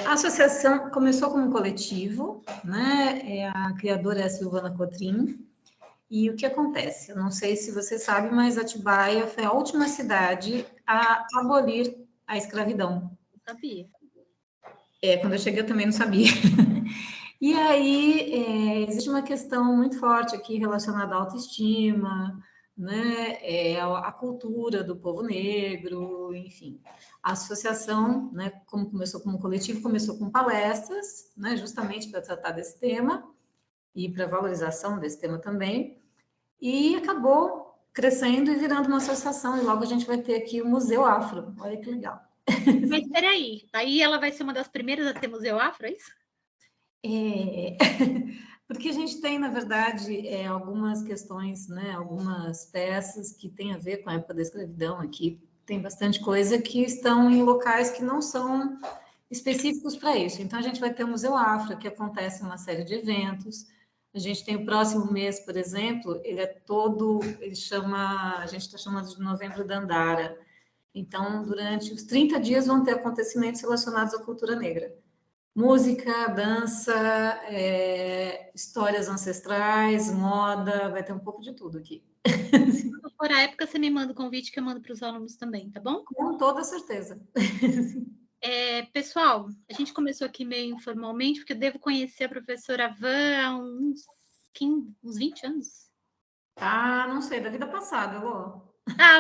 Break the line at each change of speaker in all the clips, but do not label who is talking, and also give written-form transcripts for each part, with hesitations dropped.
A associação começou como um coletivo, né? A criadora é a Silvana Cotrim. E o que acontece? Eu não sei se você sabe, mas Atibaia foi a última cidade a abolir a escravidão.
Não sabia.
Quando eu cheguei eu também não sabia. E aí existe uma questão muito forte aqui relacionada à autoestima, né? A cultura do povo negro, enfim. A associação, né, como começou como coletivo, começou com palestras, né, justamente para tratar desse tema e para valorização desse tema também. E acabou crescendo e virando uma associação, e logo a gente vai ter aqui o Museu Afro. Olha que legal.
Mas peraí, aí ela vai ser uma das primeiras a ter Museu Afro, é isso?
Porque a gente tem, na verdade, algumas questões, né, algumas peças que têm a ver com a época da escravidão aqui. Tem bastante coisa que estão em locais que não são específicos para isso. Então, a gente vai ter o Museu Afro, que acontece uma série de eventos. A gente tem o próximo mês, por exemplo, a gente está chamando de Novembro da Andara. Então, durante os 30 dias vão ter acontecimentos relacionados à cultura negra. Música, dança, histórias ancestrais, moda, vai ter um pouco de tudo aqui.
Quando for a época, você me manda o convite que eu mando para os alunos também, tá bom?
Com toda certeza.
Pessoal, a gente começou aqui meio informalmente, porque eu devo conhecer a professora Van há uns 20 anos.
Não sei, da vida passada, Lô.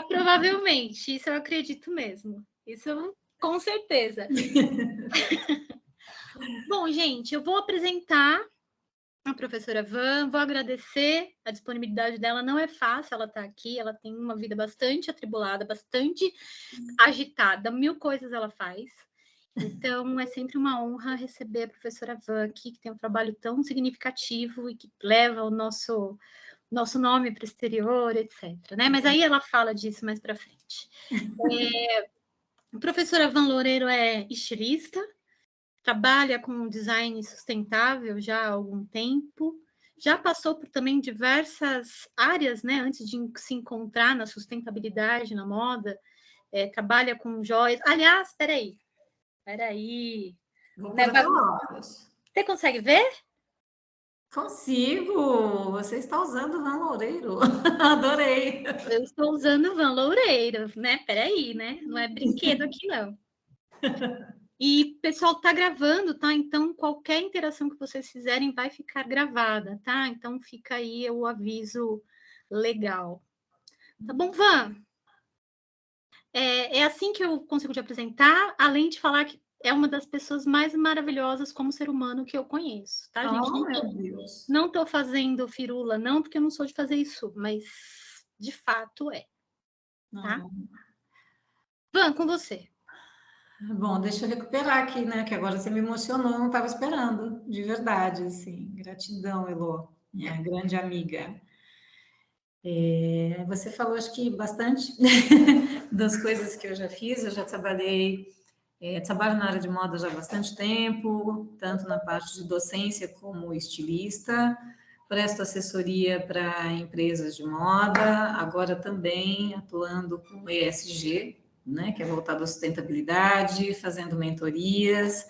Provavelmente, isso eu acredito mesmo. Isso com certeza. Bom, gente, eu vou apresentar a professora Van, vou agradecer a disponibilidade dela, não é fácil ela estar aqui, ela tem uma vida bastante atribulada, bastante agitada, 1000 coisas ela faz. Então, é sempre uma honra receber a professora Van aqui, que tem um trabalho tão significativo e que leva o nosso nome para o exterior, etc. Né? Mas aí ela fala disso mais para frente. A professora Van Loureiro é estilista, trabalha com design sustentável já há algum tempo, já passou por também diversas áreas, né, antes de se encontrar na sustentabilidade, na moda, trabalha com joias. Aliás, espera aí.
Vou
Né,
colocar óculos.
você consegue ver?
Consigo! Você está usando o Van Loureiro. Adorei!
Eu estou usando Van Loureiro, né? Peraí, né? Não é brinquedo aqui, não. E o pessoal tá gravando, tá? Então, qualquer interação que vocês fizerem vai ficar gravada, tá? Então, fica aí o aviso legal. Tá bom, Van? É assim que eu consigo te apresentar, além de falar que é uma das pessoas mais maravilhosas como ser humano que eu conheço, tá, gente?
Meu Deus!
Não tô fazendo firula, não, porque eu não sou de fazer isso, mas de fato é, tá? Van, com você.
Bom, deixa eu recuperar aqui, né? Que agora você me emocionou, eu não estava esperando, de verdade, assim. Gratidão, Elô, minha grande amiga. Você falou, acho que bastante das coisas que eu já fiz. Eu já trabalho na área de moda já há bastante tempo, tanto na parte de docência como estilista. Presto assessoria para empresas de moda, agora também atuando com ESG, né, que é voltado à sustentabilidade, fazendo mentorias.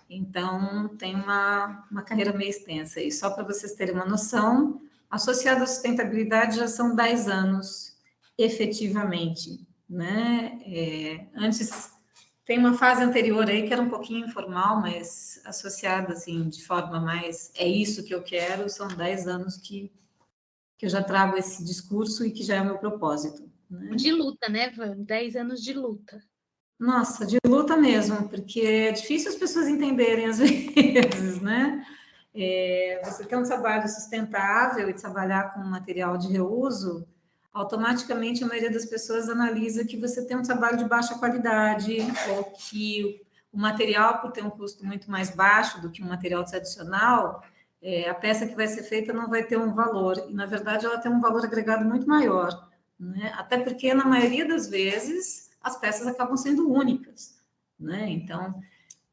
Então, tem uma carreira meio extensa. E só para vocês terem uma noção, associada à sustentabilidade já são 10 anos, efetivamente. Né? Antes, tem uma fase anterior aí que era um pouquinho informal, mas associada assim, de forma mais, é isso que eu quero, são 10 anos que eu já trago esse discurso e que já é o meu propósito. Né?
De luta, né, Van? 10 anos de luta.
Nossa, de luta mesmo, porque é difícil as pessoas entenderem às vezes, né? Você ter um trabalho sustentável e trabalhar com material de reuso, automaticamente a maioria das pessoas analisa que você tem um trabalho de baixa qualidade, ou que o material, por ter um custo muito mais baixo do que um material tradicional, a peça que vai ser feita não vai ter um valor, e na verdade ela tem um valor agregado muito maior, né? Até porque na maioria das vezes as peças acabam sendo únicas, né? Então,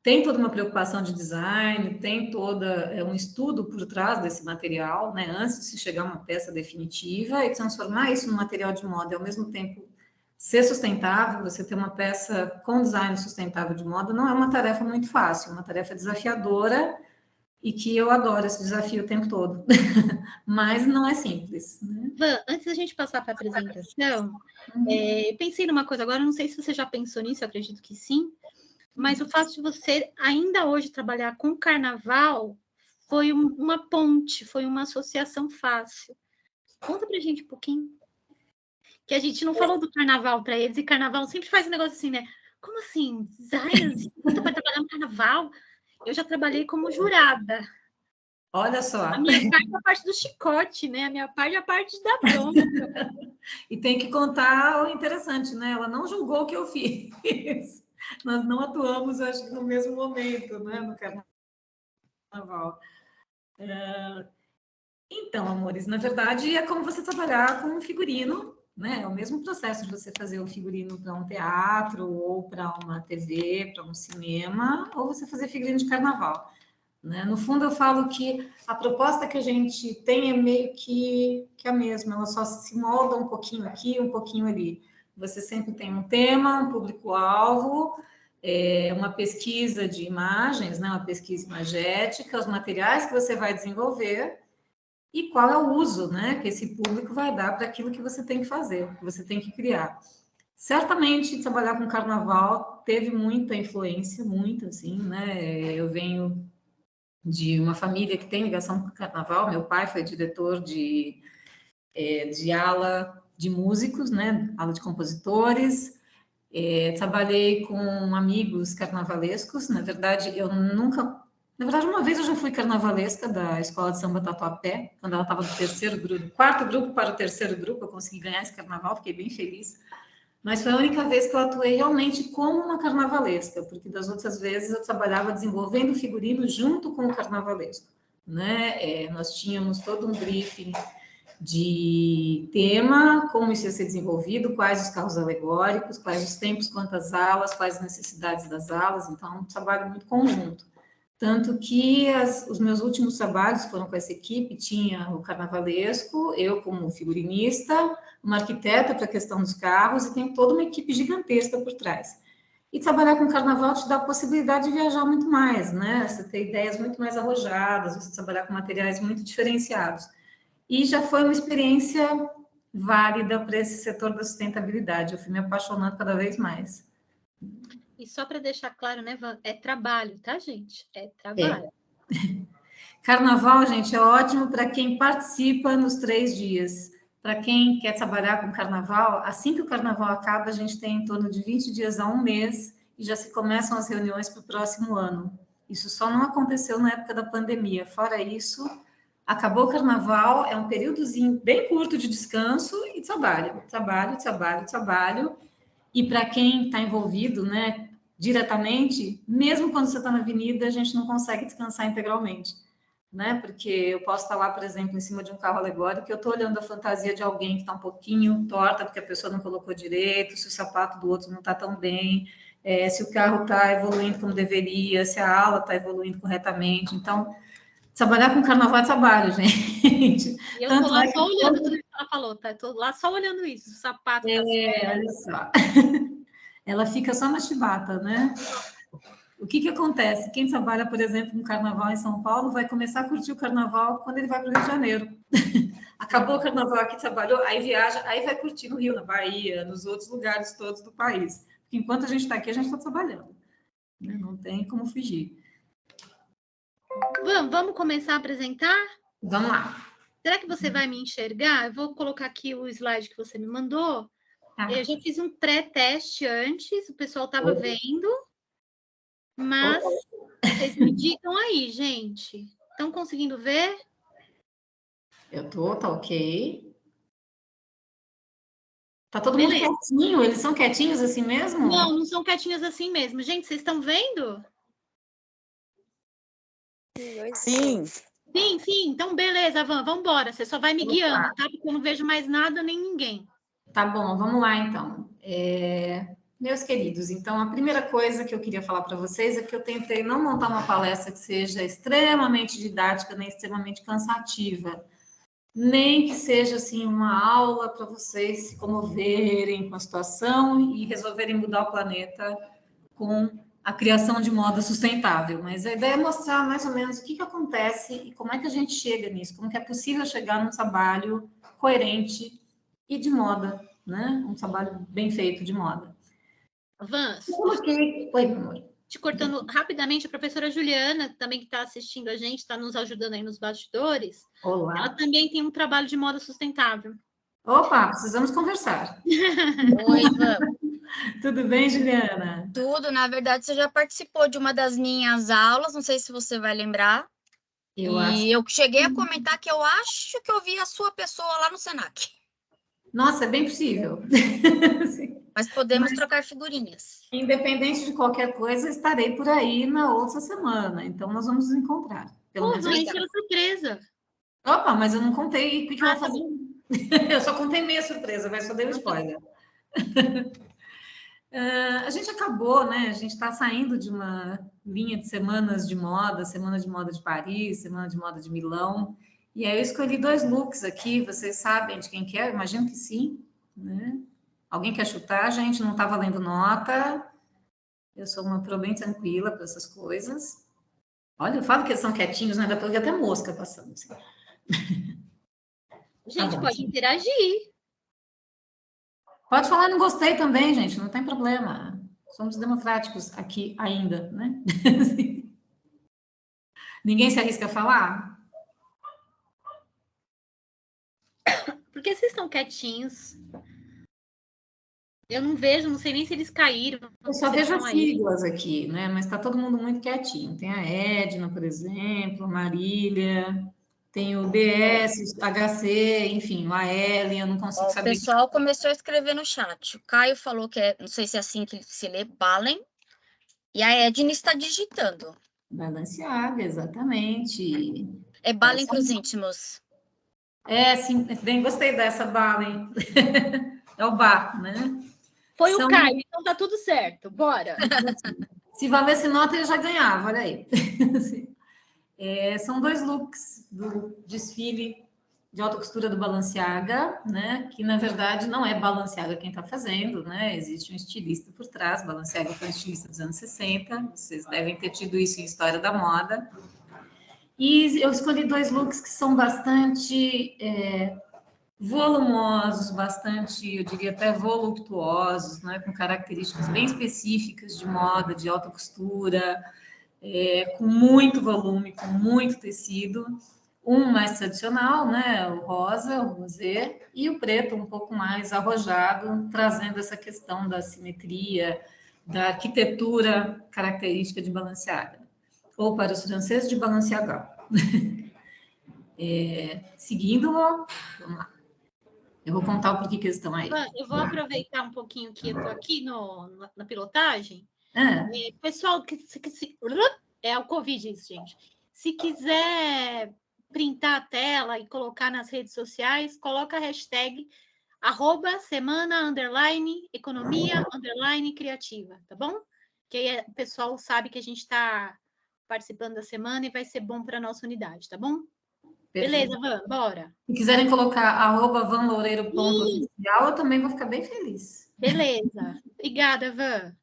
tem toda uma preocupação de design, tem toda um estudo por trás desse material, né? Antes de se chegar a uma peça definitiva e transformar isso num material de moda, e ao mesmo tempo ser sustentável, você ter uma peça com design sustentável de moda, não é uma tarefa muito fácil, é uma tarefa desafiadora e que eu adoro esse desafio o tempo todo. Mas não é simples, né?
Van, antes da gente passar para a apresentação, eu pensei numa coisa agora, não sei se você já pensou nisso, eu acredito que sim, mas o fato de você ainda hoje trabalhar com carnaval foi uma ponte, foi uma associação fácil. Conta pra gente um pouquinho. Que a gente não falou do carnaval para eles, e carnaval sempre faz um negócio assim, né? Como assim? Designer, você vai trabalhar no carnaval? Eu já trabalhei como jurada.
Olha só.
A minha parte é a parte do chicote, né? A minha parte é a parte da bronca.
E tem que contar o interessante, né? Ela não julgou o que eu fiz. Nós não atuamos, acho que no mesmo momento, né? No carnaval. Então, amores, na verdade é como você trabalhar com um figurino, né? É o mesmo processo de você fazer o figurino para um teatro, ou para uma TV, para um cinema, ou você fazer figurino de carnaval. Né? No fundo, eu falo que a proposta que a gente tem é meio que a mesma, ela só se molda um pouquinho aqui, um pouquinho ali. Você sempre tem um tema, um público-alvo, uma pesquisa de imagens, né? Uma pesquisa imagética, os materiais que você vai desenvolver e qual é o uso, né, que esse público vai dar para aquilo que você tem que fazer, que você tem que criar. Certamente, trabalhar com carnaval teve muita influência, muito, assim, né? Eu venho de uma família que tem ligação com o carnaval. Meu pai foi diretor de ala de músicos, né? Ala de compositores. Trabalhei com amigos carnavalescos. Na verdade, eu nunca... Na verdade, uma vez eu já fui carnavalesca da Escola de Samba Tatuapé, quando ela estava no terceiro grupo, quarto grupo para o terceiro grupo, eu consegui ganhar esse carnaval, fiquei bem feliz. Mas foi a única vez que eu atuei realmente como uma carnavalesca, porque das outras vezes eu trabalhava desenvolvendo figurino junto com o carnavalesco, né? Nós tínhamos todo um briefing de tema, como isso ia ser desenvolvido, quais os carros alegóricos, quais os tempos, quantas alas, quais as necessidades das alas, então é um trabalho muito conjunto. Tanto que os meus últimos trabalhos foram com essa equipe, tinha o carnavalesco, eu como figurinista, uma arquiteta para a questão dos carros, e tem toda uma equipe gigantesca por trás. E trabalhar com carnaval te dá a possibilidade de viajar muito mais, né? Você ter ideias muito mais arrojadas, você trabalhar com materiais muito diferenciados. E já foi uma experiência válida para esse setor da sustentabilidade. Eu fui me apaixonando cada vez mais.
E só para deixar claro, né, Van, é trabalho, tá, gente? É trabalho.
Carnaval, gente, é ótimo para quem participa nos 3 dias. Para quem quer trabalhar com carnaval, assim que o carnaval acaba, a gente tem em torno de 20 dias a um mês e já se começam as reuniões para o próximo ano. Isso só não aconteceu na época da pandemia. Fora isso, acabou o carnaval, é um períodozinho bem curto de descanso e trabalho, trabalho, trabalho, trabalho. E para quem está envolvido, né, diretamente, mesmo quando você está na avenida, a gente não consegue descansar integralmente, né? Porque eu posso estar lá, por exemplo, em cima de um carro alegórico, e eu estou olhando a fantasia de alguém que está um pouquinho torta, porque a pessoa não colocou direito, se o sapato do outro não está tão bem, se o carro está evoluindo como deveria, se a ala está evoluindo corretamente. Então, trabalhar com carnaval é trabalho, gente.
E eu estou lá só olhando tudo que ela falou, tá? Estou lá só olhando isso, o sapato tá certo.
Olha só. Ela fica só na chibata, né? O que acontece? Quem trabalha, por exemplo, no carnaval em São Paulo vai começar a curtir o carnaval quando ele vai para o Rio de Janeiro. Acabou o carnaval aqui, trabalhou, aí viaja, aí vai curtir no Rio, na Bahia, nos outros lugares todos do país. Porque enquanto a gente está aqui, a gente está trabalhando. Né? Não tem como fugir.
Vamos começar a apresentar?
Vamos lá.
Será que você vai me enxergar? Eu vou colocar aqui o slide que você me mandou.
Tá.
Eu já fiz um pré-teste antes, o pessoal estava vendo. Mas vocês me digam aí, gente. Estão conseguindo ver?
Eu tô, tá ok. Tá todo mundo quietinho? Eles são quietinhos assim mesmo?
Não, não são quietinhos assim mesmo. Gente, vocês estão vendo?
Sim.
Sim, sim. Então, beleza, Van, vamos embora. Você só vai me guiando, tá? Porque eu não vejo mais nada nem ninguém.
Tá bom, vamos lá então. Meus queridos, então a primeira coisa que eu queria falar para vocês é que eu tentei não montar uma palestra que seja extremamente didática nem extremamente cansativa. nem que seja assim uma aula para vocês se comoverem com a situação e resolverem mudar o planeta com a criação de moda sustentável. Mas a ideia é mostrar mais ou menos o que acontece e como é que a gente chega nisso, como que é possível chegar num trabalho coerente e de moda, né? Um trabalho bem feito de moda.
Van,
Oi, meu amor.
te cortando rapidamente, a professora Juliana, também que está assistindo a gente, está nos ajudando aí nos bastidores.
Olá.
Ela também tem um trabalho de moda sustentável.
Opa, precisamos conversar.
Oi, Ivan.
Tudo bem, Juliana?
Tudo. Na verdade, você já participou de uma das minhas aulas, não sei se você vai lembrar. Eu cheguei a comentar que eu acho que eu vi a sua pessoa lá no Senac.
Nossa, é bem possível.
Mas podemos trocar figurinhas.
Independente de qualquer coisa, estarei por aí na outra semana. Então, nós vamos nos encontrar.
Pô, Van, isso é surpresa.
Opa, mas eu não contei o que eu vou fazer. Eu só contei meia surpresa, mas só dei um spoiler. A gente acabou, né? A gente está saindo de uma linha de semanas de moda, Semana de Moda de Paris, Semana de Moda de Milão. E aí eu escolhi 2 looks aqui, vocês sabem de quem que é? Eu imagino que sim, né? Alguém quer chutar? Gente, não está valendo nota. Eu sou uma pro bem tranquila para essas coisas. Olha, eu falo que eles são quietinhos, né? Dá para ver até mosca passando. Assim.
Gente, tá pode interagir.
Pode falar, não gostei também, gente, não tem problema. Somos democráticos aqui ainda, né? Ninguém se arrisca a falar?
Por que vocês estão quietinhos? Eu não vejo, não sei nem se eles caíram.
Eu só vejo as siglas aqui, né? Mas está todo mundo muito quietinho. Tem a Edna, por exemplo, a Marília, tem o DS, HC, enfim, o AL, eu não consigo saber.
O pessoal começou a escrever no chat. O Caio falou que não sei se é assim que se lê, Balen. E a Edna está digitando.
Balenciaga, exatamente.
É Balen para os íntimos.
Sim, bem, gostei dessa Balen. É o bar, né?
Foi o Caio, então tá tudo certo, bora.
Se valesse nota, ele já ganhava, olha aí. São 2 looks do desfile de alta costura do Balenciaga, né? Que na verdade não é Balenciaga quem está fazendo, né? Existe um estilista por trás. Balenciaga foi um estilista dos anos 60, vocês devem ter tido isso em História da Moda. E eu escolhi 2 looks que são bastante volumosos, bastante, eu diria até voluptuosos, né? Com características bem específicas de moda, de alta costura, com muito volume, com muito tecido. Um mais tradicional, né? O rosa, o rosé, e o preto um pouco mais arrojado, trazendo essa questão da simetria, da arquitetura característica de Balenciaga. Ou para os franceses, de Balenciaga. Seguindo, vamos lá. Eu vou contar o porquê que eles estão aí.
Eu vou aproveitar um pouquinho que eu estou aqui na pilotagem. Pessoal, é o Covid isso, gente. Se quiser printar a tela e colocar nas redes sociais, coloca a hashtag @semana_economia_criativa, tá bom? Que aí o pessoal sabe que a gente está participando da semana e vai ser bom para a nossa unidade, tá bom? Perfeito. Beleza, Van, bora.
Se quiserem colocar @vanloureiro.oficial, eu também vou ficar bem feliz.
Beleza. Obrigada, Van.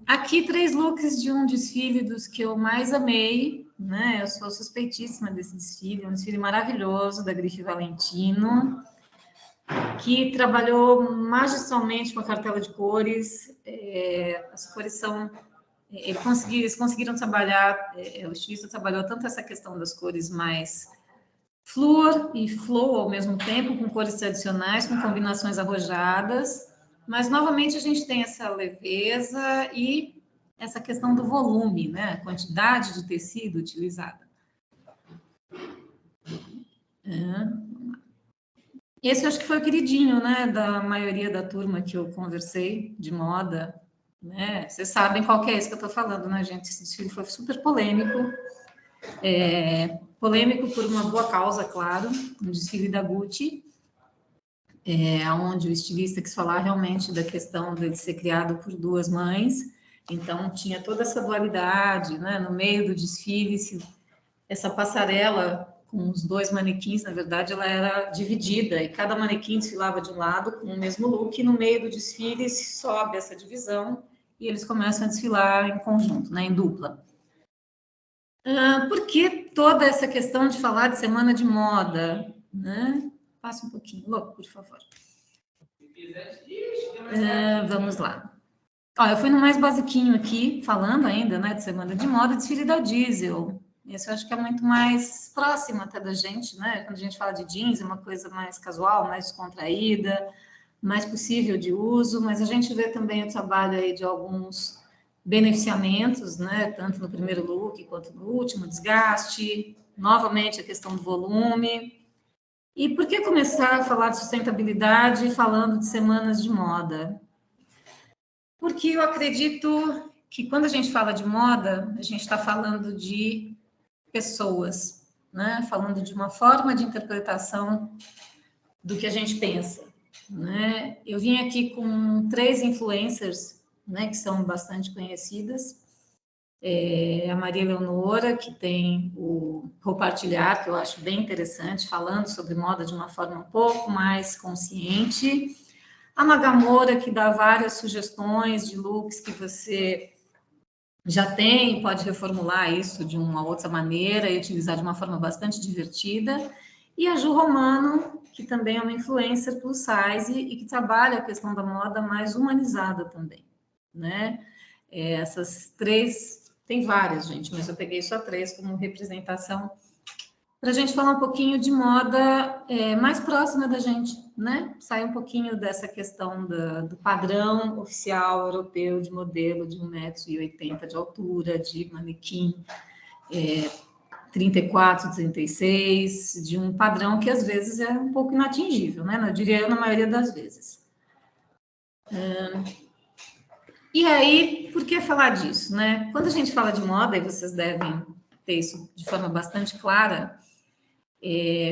Aqui 3 looks de um desfile dos que eu mais amei, né? Eu sou suspeitíssima desse desfile, um desfile maravilhoso da Grife Valentino, que trabalhou magistralmente com a cartela de cores. As cores são... Eles conseguiram trabalhar, o estilista trabalhou tanto essa questão das cores mais flúor e flow ao mesmo tempo, com cores tradicionais, com combinações arrojadas, mas novamente a gente tem essa leveza e essa questão do volume, né? A quantidade de tecido utilizada. Esse eu acho que foi o queridinho, né? Da maioria da turma que eu conversei de moda. Né? Vocês sabem qual que é esse que eu estou falando, né, gente? Esse desfile foi super polêmico. Polêmico por uma boa causa, claro. Um desfile da Gucci, onde o estilista quis falar realmente da questão de ser criado por 2 mães. Então, tinha toda essa dualidade, né? No meio do desfile, essa passarela com os 2 manequins, na verdade, ela era dividida, e cada manequim desfilava de um lado com o mesmo look, e no meio do desfile se sobe essa divisão, e eles começam a desfilar em conjunto, né, em dupla. Por que toda essa questão de falar de semana de moda? Né? Passa um pouquinho, Lô, por favor. Vamos lá. Ó, eu fui no mais basiquinho aqui, falando ainda, né, de semana de moda, desfile da Diesel. Esse eu acho que é muito mais próximo até da gente, né? Quando a gente fala de jeans, é uma coisa mais casual, mais descontraída, mais possível de uso, mas a gente vê também o trabalho aí de alguns beneficiamentos, né? Tanto no primeiro look quanto no último, desgaste, novamente a questão do volume. E por que começar a falar de sustentabilidade falando de semanas de moda? Porque eu acredito que quando a gente fala de moda, a gente está falando de pessoas, né? Falando de uma forma de interpretação do que a gente pensa, né? Eu vim aqui com 3 influencers, né, que são bastante conhecidas. A Maria Leonora, que tem o Compartilhar, que eu acho bem interessante, falando sobre moda de uma forma um pouco mais consciente. A Magamora, que dá várias sugestões de looks que você já tem, pode reformular isso de uma outra maneira e utilizar de uma forma bastante divertida. E a Ju Romano, que também é uma influencer plus size e que trabalha a questão da moda mais humanizada também, né? Essas 3, tem várias, gente, mas eu peguei só 3 como representação para a gente falar um pouquinho de moda mais próxima da gente, né? Sair um pouquinho dessa questão do padrão oficial europeu de modelo de 1,80 m de altura, de manequim 34, 36, de um padrão que às vezes é um pouco inatingível, né? Eu diria na maioria das vezes. E aí, por que falar disso, né? Quando a gente fala de moda, e vocês devem ter isso de forma bastante clara,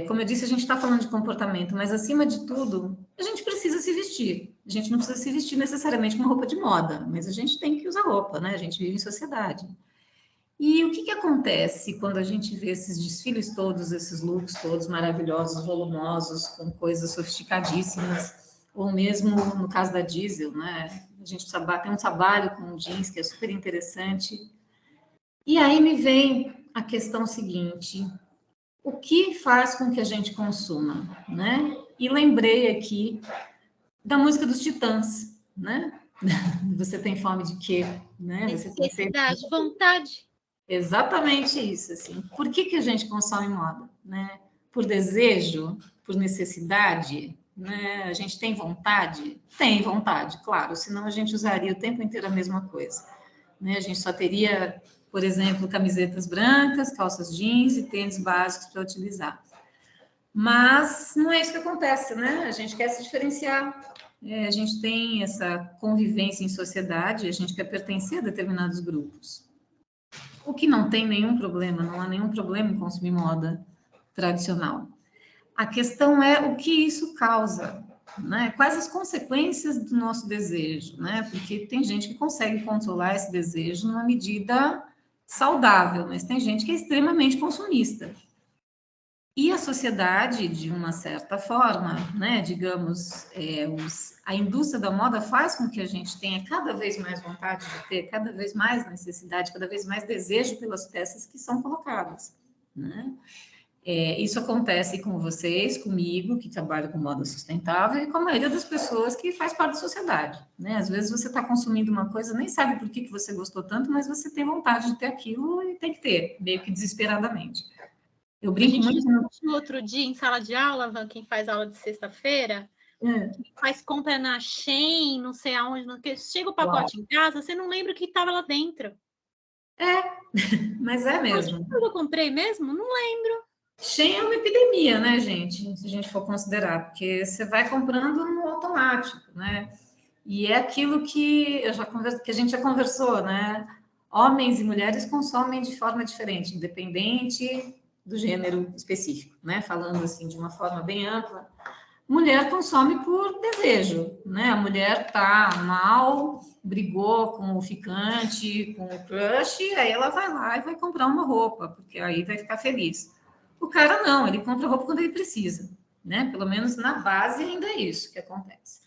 como eu disse, a gente está falando de comportamento, mas acima de tudo, a gente precisa se vestir. A gente não precisa se vestir necessariamente com uma roupa de moda, mas a gente tem que usar roupa, né? A gente vive em sociedade. E o que acontece quando a gente vê esses desfiles todos, esses looks todos maravilhosos, volumosos, com coisas sofisticadíssimas, ou mesmo no caso da Diesel, né? A gente tem um trabalho com jeans que é super interessante. E aí me vem a questão seguinte: o que faz com que a gente consuma, né? E lembrei aqui da música dos Titãs, né? Você tem fome de quê? Né?
Necessidade, vontade.
Exatamente isso, assim. Por que a gente consome moda, né? Por desejo, por necessidade, né? A gente tem vontade? Tem vontade, claro, senão a gente usaria o tempo inteiro a mesma coisa, né? A gente só teria, por exemplo, camisetas brancas, calças jeans e tênis básicos para utilizar. Mas não é isso que acontece, né? A gente quer se diferenciar. A gente tem essa convivência em sociedade, a gente quer pertencer a determinados grupos. O que não tem nenhum problema, não há nenhum problema em consumir moda tradicional. A questão é o que isso causa, né? Quais as consequências do nosso desejo, né? Porque tem gente que consegue controlar esse desejo numa medida saudável, mas tem gente que é extremamente consumista. E a sociedade, de uma certa forma, né, digamos, a indústria da moda faz com que a gente tenha cada vez mais vontade de ter, cada vez mais necessidade, cada vez mais desejo pelas peças que são colocadas, né? Isso acontece com vocês, comigo, que trabalho com moda sustentável, e com a maioria das pessoas que faz parte da sociedade, né? Às vezes você está consumindo uma coisa, nem sabe por que você gostou tanto, mas você tem vontade de ter aquilo e tem que ter, meio que desesperadamente. Eu brinco muito.
No outro dia, em sala de aula, quem faz aula de sexta-feira, faz compra na Shein, não sei aonde, chega o pacote em casa, você não lembra o que estava lá dentro.
Mas é mesmo.
O que eu comprei mesmo? Não lembro.
Shein é uma epidemia, né, gente? Se a gente for considerar, porque você vai comprando no automático, né? E é aquilo que que a gente já conversou, né? Homens e mulheres consomem de forma diferente, independente do gênero específico, né? Falando assim de uma forma bem ampla, mulher consome por desejo, né? A mulher tá mal, brigou com o ficante, com o crush, aí ela vai lá e vai comprar uma roupa, porque aí vai ficar feliz. O cara não, ele compra roupa quando ele precisa, né? Pelo menos na base ainda é isso que acontece.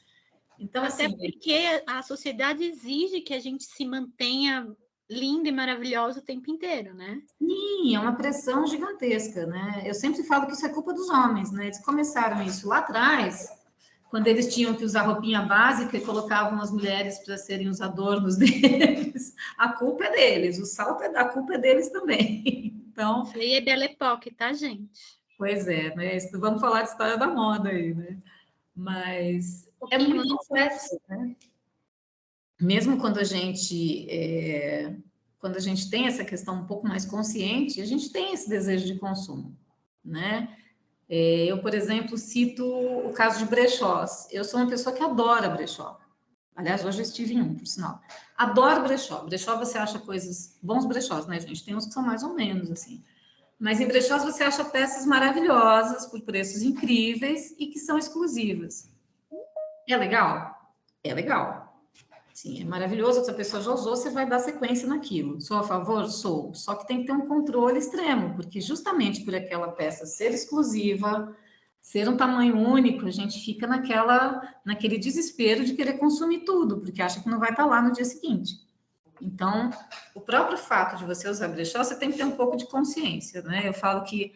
Então,
até
assim,
porque a sociedade exige que a gente se mantenha linda e maravilhosa o tempo inteiro, né?
sim, é uma pressão gigantesca, né? Eu sempre falo que isso é culpa dos homens, né? Eles começaram isso lá atrás, quando eles tinham que usar roupinha básica e colocavam as mulheres para serem os adornos deles. A culpa é deles, o salto a culpa é deles também. Então,
isso aí é Belle Époque, tá, gente?
pois é, né? Vamos falar de história da moda aí, né? Mas é muito complexo, né? Mesmo quando a gente tem essa questão um pouco mais consciente, a gente tem esse desejo de consumo, né? Eu, por exemplo, cito o caso de brechós. Eu sou uma pessoa que adora brechó. Aliás, hoje eu estive em um, por sinal. Adoro brechó. Brechó você acha coisas... Bons brechós, né, gente? Tem uns que são mais ou menos, assim. Mas em brechós você acha peças maravilhosas, por preços incríveis e que são exclusivas. É legal? É legal. Sim, é maravilhoso. Se a pessoa já usou, você vai dar sequência naquilo. Sou a favor? Sou. Só que tem que ter um controle extremo, porque justamente por aquela peça ser exclusiva, ser um tamanho único, a gente fica naquele desespero de querer consumir tudo, porque acha que não vai estar lá no dia seguinte. Então, o próprio fato de você usar brechó, você tem que ter um pouco de consciência, né? Eu falo que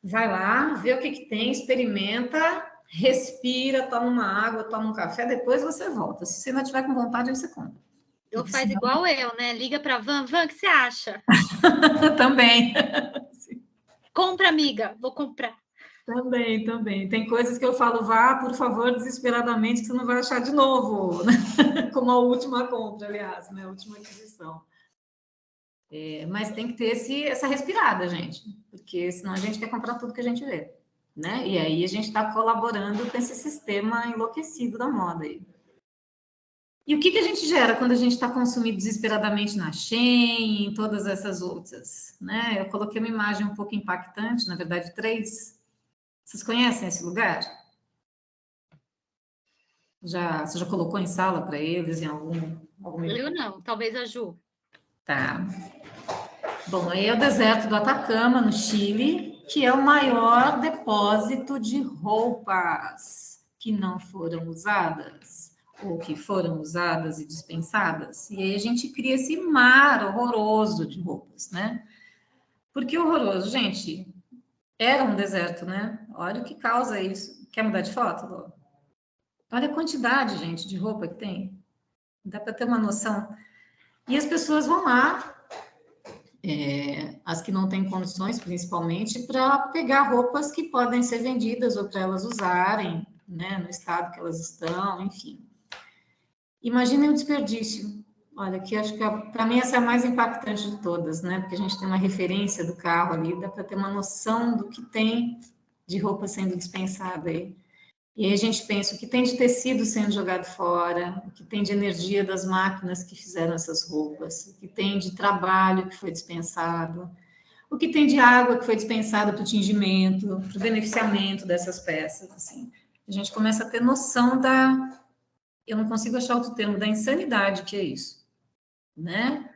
vai lá, vê o que tem, experimenta, respira, toma uma água, toma um café, depois você volta. Se você não tiver com vontade, aí você compra.
Eu faz igual eu, né? Liga para Van, o que você acha?
Também.
Compra, amiga, vou comprar.
Também. Tem coisas que eu falo, vá, por favor, desesperadamente, que você não vai achar de novo. Como a última compra, aliás, né? A última aquisição. Mas tem que ter essa respirada, gente, porque senão a gente quer comprar tudo que a gente vê, né? E aí a gente está colaborando com esse sistema enlouquecido da moda aí. E o que a gente gera quando a gente está consumindo desesperadamente na Shein, em todas essas outras, né? Eu coloquei uma imagem um pouco impactante, na verdade, 3. Vocês conhecem esse lugar? Você já colocou em sala para eles em algum...
Eu não, talvez a Ju.
Tá. Bom, aí é o deserto do Atacama, no Chile, que é o maior depósito de roupas que não foram usadas, ou que foram usadas e dispensadas. E aí a gente cria esse mar horroroso de roupas, né? Por que horroroso? Gente, era um deserto, né? Olha o que causa isso. Quer mudar de foto, Lô? Olha a quantidade, gente, de roupa que tem. Dá para ter uma noção. E as pessoas vão lá, as que não têm condições, principalmente, para pegar roupas que podem ser vendidas ou para elas usarem, né, no estado que elas estão, enfim. Imaginem o desperdício. Olha, que acho que para mim essa é a mais impactante de todas, né? Porque a gente tem uma referência do carro ali, dá para ter uma noção do que tem de roupa sendo dispensada aí. E aí a gente pensa o que tem de tecido sendo jogado fora, o que tem de energia das máquinas que fizeram essas roupas, o que tem de trabalho que foi dispensado, o que tem de água que foi dispensada para o tingimento, para o beneficiamento dessas peças. Assim. A gente começa a ter noção eu não consigo achar outro termo, da insanidade que é isso, né?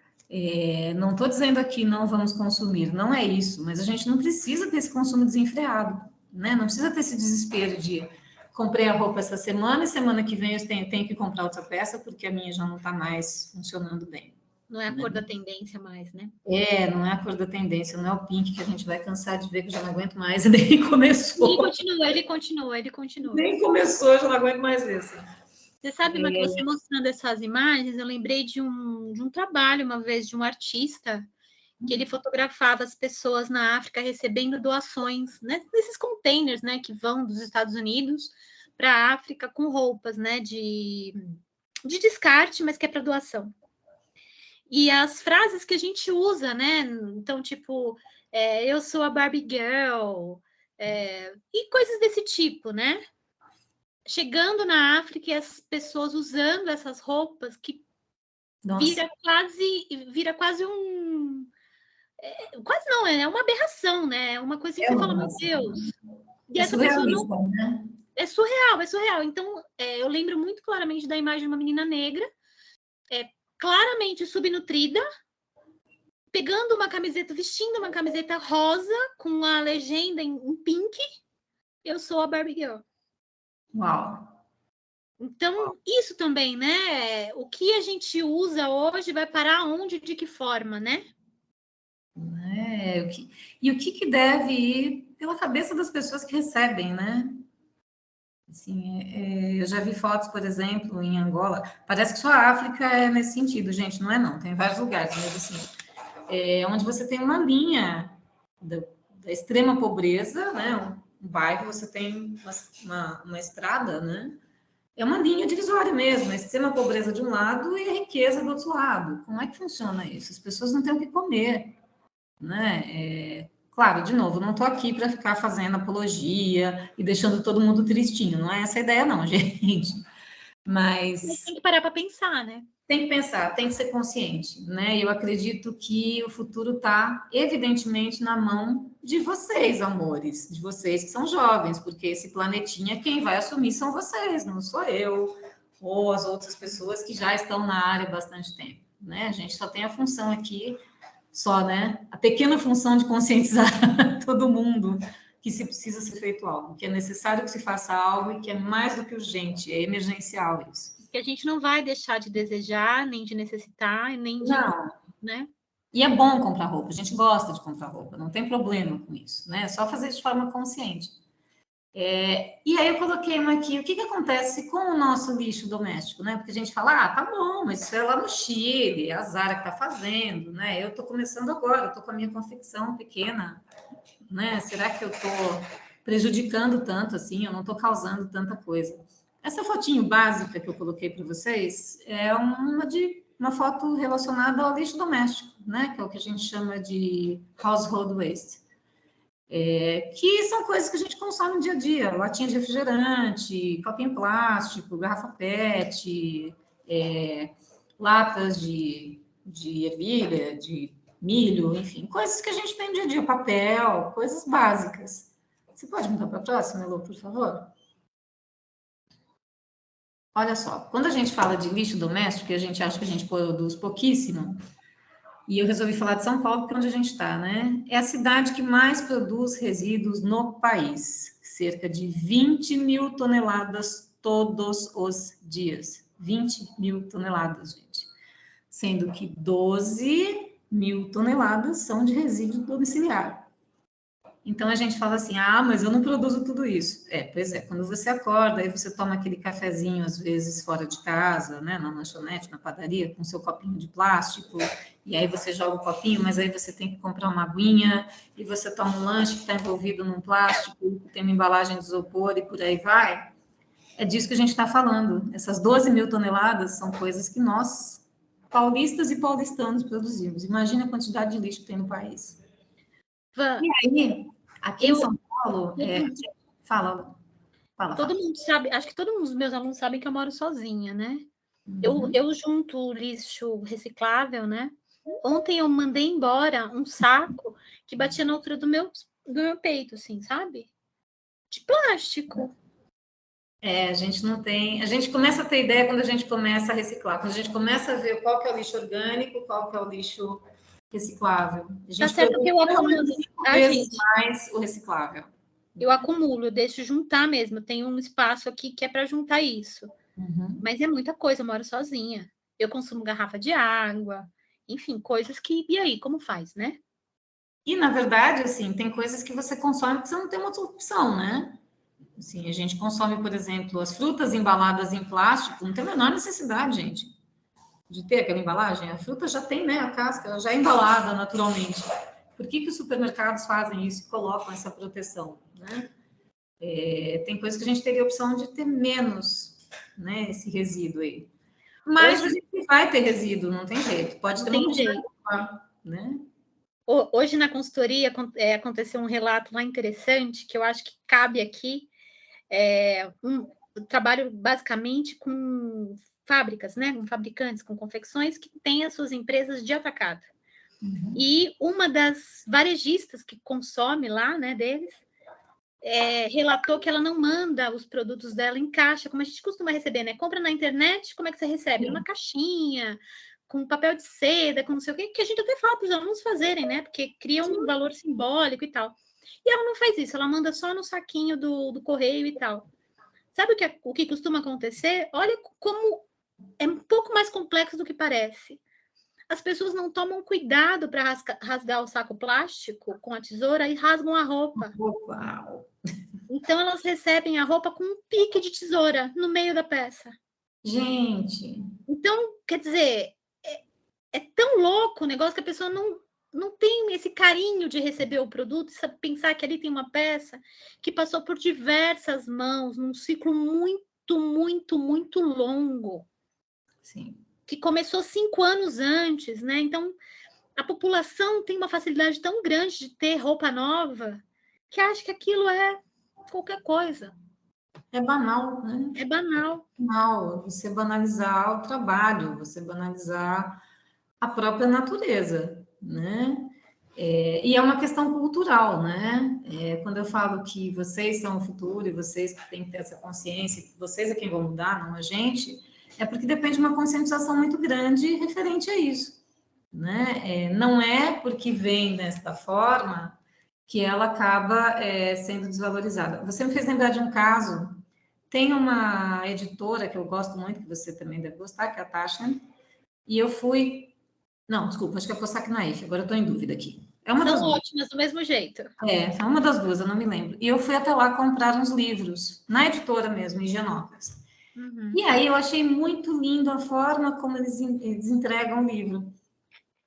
Não estou dizendo aqui não vamos consumir, não é isso, mas a gente não precisa ter esse consumo desenfreado, né? Não precisa ter esse desespero de comprei a roupa essa semana e semana que vem eu tenho que comprar outra peça porque a minha já não está mais funcionando bem.
Não é a cor da tendência mais, né?
Não é a cor da tendência, não é o pink que a gente vai cansar de ver que eu já não aguento mais, nem começou.
Ele continua.
Nem começou, já não aguento mais ver. Assim.
Você sabe, que você mostrando essas imagens, eu lembrei de um trabalho, uma vez, de um artista, que ele fotografava as pessoas na África recebendo doações, né, nesses containers, né, que vão dos Estados Unidos para a África com roupas, né, de descarte, mas que é para doação. E as frases que a gente usa, né, então, tipo, eu sou a Barbie Girl, e coisas desse tipo, né? Chegando na África e as pessoas usando essas roupas que vira quase um... quase não, é uma aberração, né? É uma coisa que você fala, meu Deus. E essa pessoa não...
né?
É surreal. Então, eu lembro muito claramente da imagem de uma menina negra, claramente subnutrida, pegando uma camiseta, vestindo uma camiseta rosa com a legenda em pink, eu sou a Barbie Girl.
Uau!
Então, isso também, né? O que a gente usa hoje vai parar onde, de que forma, né?
E o que deve ir pela cabeça das pessoas que recebem, né? Assim, eu já vi fotos, por exemplo, em Angola. Parece que só a África é nesse sentido, gente. Não é, não. Tem vários lugares, mas assim, onde você tem uma linha da extrema pobreza, né? Um bairro, você tem uma estrada, né? É uma linha divisória mesmo, a extrema pobreza de um lado e a riqueza do outro lado. Como é que funciona isso? As pessoas não têm o que comer, né? Claro, de novo, não estou aqui para ficar fazendo apologia e deixando todo mundo tristinho, não é essa a ideia, não, gente. Mas
tem que parar para pensar, né?
Tem que pensar, tem que ser consciente, né? Eu acredito que o futuro está, evidentemente, na mão de vocês, amores, de vocês que são jovens, porque esse planetinha, quem vai assumir são vocês, não sou eu, ou as outras pessoas que já estão na área há bastante tempo, né? A gente só tem a função aqui, só, né? A pequena função de conscientizar todo mundo que se precisa ser feito algo, que é necessário que se faça algo e que é mais do que urgente, é emergencial isso.
Que a gente não vai deixar de desejar, nem de necessitar, nem de...
Não.
Né?
E é bom comprar roupa, a gente gosta de comprar roupa, não tem problema com isso, né? É só fazer de forma consciente. E aí eu coloquei uma aqui, o que acontece com o nosso lixo doméstico, né? Porque a gente fala, tá bom, mas isso é lá no Chile, é a Zara que tá fazendo, né? Eu tô começando agora, eu tô com a minha confecção pequena, né? Será que eu tô prejudicando tanto assim? Eu não tô causando tanta coisa. Essa fotinho básica que eu coloquei para vocês é uma foto relacionada ao lixo doméstico, né? Que é o que a gente chama de household waste. Que são coisas que a gente consome no dia a dia, latinha de refrigerante, copinho plástico, garrafa PET, latas de ervilha, de milho, enfim, coisas que a gente tem no dia a dia, papel, coisas básicas. Você pode mudar para a próxima, Elô, por favor? Olha só, quando a gente fala de lixo doméstico, e a gente acha que a gente produz pouquíssimo, e eu resolvi falar de São Paulo, porque é onde a gente está, né? É a cidade que mais produz resíduos no país. Cerca de 20 mil toneladas todos os dias. 20 mil toneladas, gente. Sendo que 12 mil toneladas são de resíduo domiciliar. Então a gente fala assim, mas eu não produzo tudo isso. Pois é, quando você acorda, aí você toma aquele cafezinho, às vezes, fora de casa, né, na lanchonete, na padaria, com seu copinho de plástico, e aí você joga o copinho, mas aí você tem que comprar uma aguinha, e você toma um lanche que está envolvido num plástico, que tem uma embalagem de isopor, e por aí vai. É disso que a gente está falando. Essas 12 mil toneladas são coisas que nós, paulistas e paulistanos, produzimos. Imagina a quantidade de lixo que tem no país. E aí, aqui em São Paulo, fala.
Todo mundo sabe, acho que todos os meus alunos sabem que eu moro sozinha, né?
Uhum.
Eu junto o lixo reciclável, né? Ontem eu mandei embora um saco que batia na altura do meu peito, assim, sabe? De plástico.
A gente não tem. A gente começa a ter ideia quando a gente começa a reciclar, quando a gente começa a ver qual que é o lixo orgânico, qual que é o lixo reciclável. A gente
Tá certo que eu acumulo,
5 vezes mais o reciclável.
Eu acumulo, eu deixo juntar mesmo. Tem um espaço aqui que é para juntar isso.
Uhum.
Mas é muita coisa, eu moro sozinha. Eu consumo garrafa de água, enfim, coisas que. E aí, como faz, né?
E, na verdade, assim, tem coisas que você consome que você não tem outra opção, né? Assim, a gente consome, por exemplo, as frutas embaladas em plástico, não tem a menor necessidade, gente, de ter aquela embalagem. A fruta já tem, né, a casca já é embalada naturalmente. Por que os supermercados fazem isso e colocam essa proteção, né? Tem coisas que a gente teria a opção de ter menos, né, esse resíduo aí. Mas hoje, a gente vai ter resíduo, não tem jeito. Pode ter uma quantidade, né?
Hoje na consultoria aconteceu um relato lá interessante que eu acho que cabe aqui. Eu trabalho basicamente com fábricas, né, com fabricantes, com confecções que têm as suas empresas de atacado.
Uhum.
E uma das varejistas que consome lá, né, deles, relatou que ela não manda os produtos dela em caixa, como a gente costuma receber, né? Compra na internet, como é que você recebe? Numa caixinha, com papel de seda, com não sei o quê, que a gente até fala para os alunos fazerem, né? Porque cria um valor simbólico e tal. E ela não faz isso, ela manda só no saquinho do correio e tal. Sabe o que costuma acontecer? Olha como é um pouco mais complexo do que parece. As pessoas não tomam cuidado para rasgar o saco plástico com a tesoura e rasgam a roupa.
Uau.
Então, elas recebem a roupa com um pique de tesoura no meio da peça.
Gente.
Então, quer dizer, é tão louco o negócio que a pessoa não tem esse carinho de receber o produto, sabe, pensar que ali tem uma peça que passou por diversas mãos, num ciclo muito, muito, muito longo.
Sim.
Que começou 5 anos antes, né? Então, a população tem uma facilidade tão grande de ter roupa nova que acha que aquilo é qualquer coisa.
É banal, né?
É banal.
Banal. Você banalizar o trabalho, você banalizar a própria natureza, né? E é uma questão cultural, né? Quando eu falo que vocês são o futuro e vocês têm que ter essa consciência, que vocês é quem vão mudar, não a gente, é porque depende de uma conscientização muito grande referente a isso, né? Não é porque vem desta forma que ela acaba sendo desvalorizada. Você me fez lembrar de um caso, tem uma editora que eu gosto muito, que você também deve gostar, que é a Taschen, e eu fui... Não, desculpa, acho que é a Cossack Naif, agora eu estou em dúvida aqui. É uma
São
das
ótimas do mesmo jeito.
é uma das duas, eu não me lembro. E eu fui até lá comprar uns livros, na editora mesmo, em Higienópolis.
Uhum.
E aí eu achei muito lindo a forma como eles entregam o livro.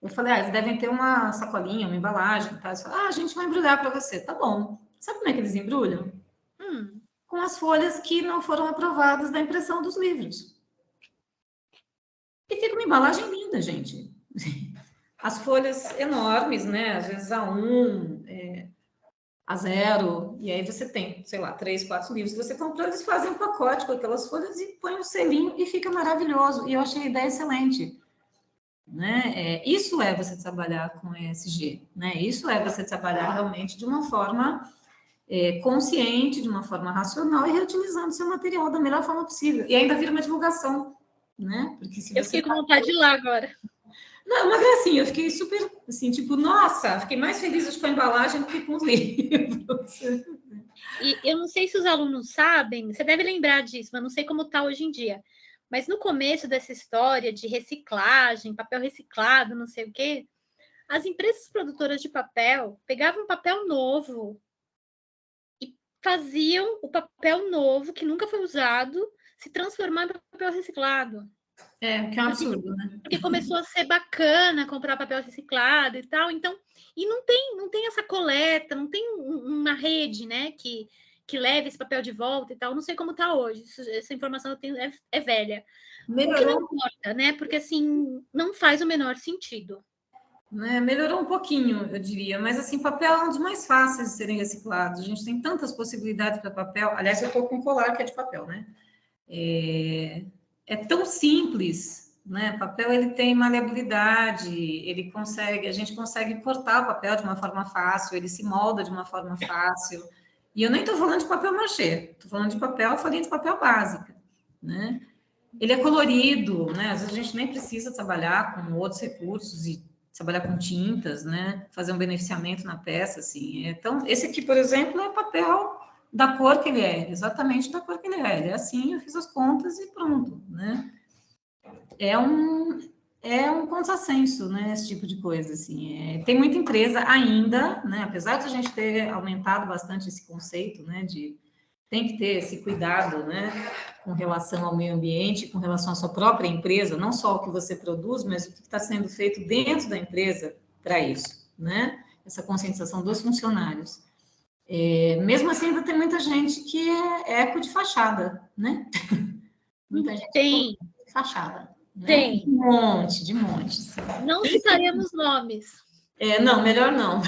Eu falei, eles devem ter uma sacolinha, uma embalagem, tá? Eles falaram, a gente vai embrulhar para você, tá bom. Sabe como é que eles embrulham? Com as folhas que não foram aprovadas da impressão dos livros. E fica uma embalagem linda, gente. As folhas enormes, né? Às vezes A1, A0, e aí você tem, sei lá, 3, 4 livros que você comprou, eles fazem um pacote com aquelas folhas e põem um selinho e fica maravilhoso. E eu achei a ideia excelente. Né? Isso é você trabalhar com ESG, né? Isso é você trabalhar realmente de uma forma consciente, de uma forma racional e reutilizando seu material da melhor forma possível. E ainda vira uma divulgação, né? Porque se
eu fiquei com vontade de ir lá agora.
Não, uma gracinha, eu fiquei super, assim, tipo, nossa, fiquei mais feliz com a embalagem do que com os livros.
E eu não sei se os alunos sabem, você deve lembrar disso, mas não sei como está hoje em dia. Mas no começo dessa história de reciclagem, papel reciclado, não sei o quê, as empresas produtoras de papel pegavam papel novo e faziam o papel novo, que nunca foi usado, se transformar em papel reciclado.
Que é um absurdo, né?
Porque começou a ser bacana comprar papel reciclado e tal, então, e não tem essa coleta, não tem uma rede, né, que leve esse papel de volta e tal. Não sei como está hoje, essa informação eu tenho, é velha. Melhorou. O que não importa, né, porque assim, não faz o menor sentido.
Né? Melhorou um pouquinho, eu diria, mas assim, papel é um dos mais fáceis de serem reciclados. A gente tem tantas possibilidades para papel. Aliás, eu estou com um colar que é de papel, né? É tão simples, né? Papel ele tem maleabilidade, a gente consegue cortar o papel de uma forma fácil, ele se molda de uma forma fácil. E eu nem estou falando de papel machê, estou falando de papel, folhinha de papel básica, né? Ele é colorido, né? Às vezes a gente nem precisa trabalhar com outros recursos e trabalhar com tintas, né? Fazer um beneficiamento na peça, assim. Então, esse aqui, por exemplo, é papel da cor que ele é, exatamente da cor que ele é. Ele é assim, eu fiz as contas e pronto, né? É um contrassenso, né? Esse tipo de coisa, assim. Tem muita empresa ainda, né? Apesar de a gente ter aumentado bastante esse conceito, né? Tem que ter esse cuidado, né? Com relação ao meio ambiente, com relação à sua própria empresa, não só o que você produz, mas o que está sendo feito dentro da empresa para isso, né? Essa conscientização dos funcionários. Mesmo assim, ainda tem muita gente que é eco de fachada, né? Muita gente
tem
de fachada. Né?
Tem.
De monte. Assim.
Não citaremos nomes.
Não, melhor não.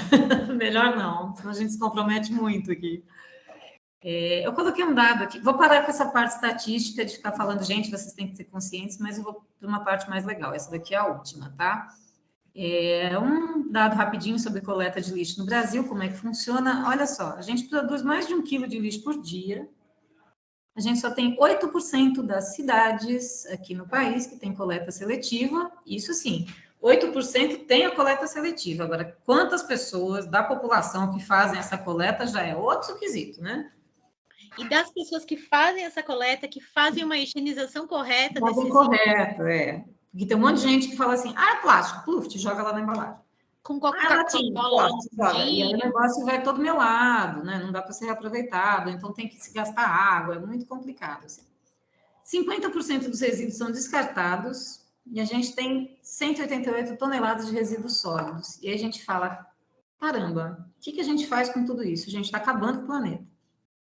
Melhor não, senão a gente se compromete muito aqui. Eu coloquei um dado aqui. Vou parar com essa parte estatística de ficar falando, gente, vocês têm que ser conscientes, mas eu vou para uma parte mais legal. Essa daqui é a última, tá? Um dado rapidinho sobre coleta de lixo no Brasil, como é que funciona. Olha só, a gente produz mais de 1 quilo de lixo por dia, A gente só tem 8% das cidades aqui no país que tem coleta seletiva, isso sim, 8% tem a coleta seletiva. Agora, quantas pessoas da população que fazem essa coleta já é outro quesito, né?
E das pessoas que fazem essa coleta, que fazem uma higienização correta
desses... Correto, é. Porque tem um monte de gente que fala assim, é plástico, pluf, joga lá na embalagem.
Com Coca-Cola.
E aí o negócio vai todo melado, né? Não dá para ser reaproveitado, então tem que se gastar água, é muito complicado. Assim. 50% dos resíduos são descartados e a gente tem 188 toneladas de resíduos sólidos. E aí a gente fala, caramba, o que a gente faz com tudo isso? A gente está acabando com o planeta,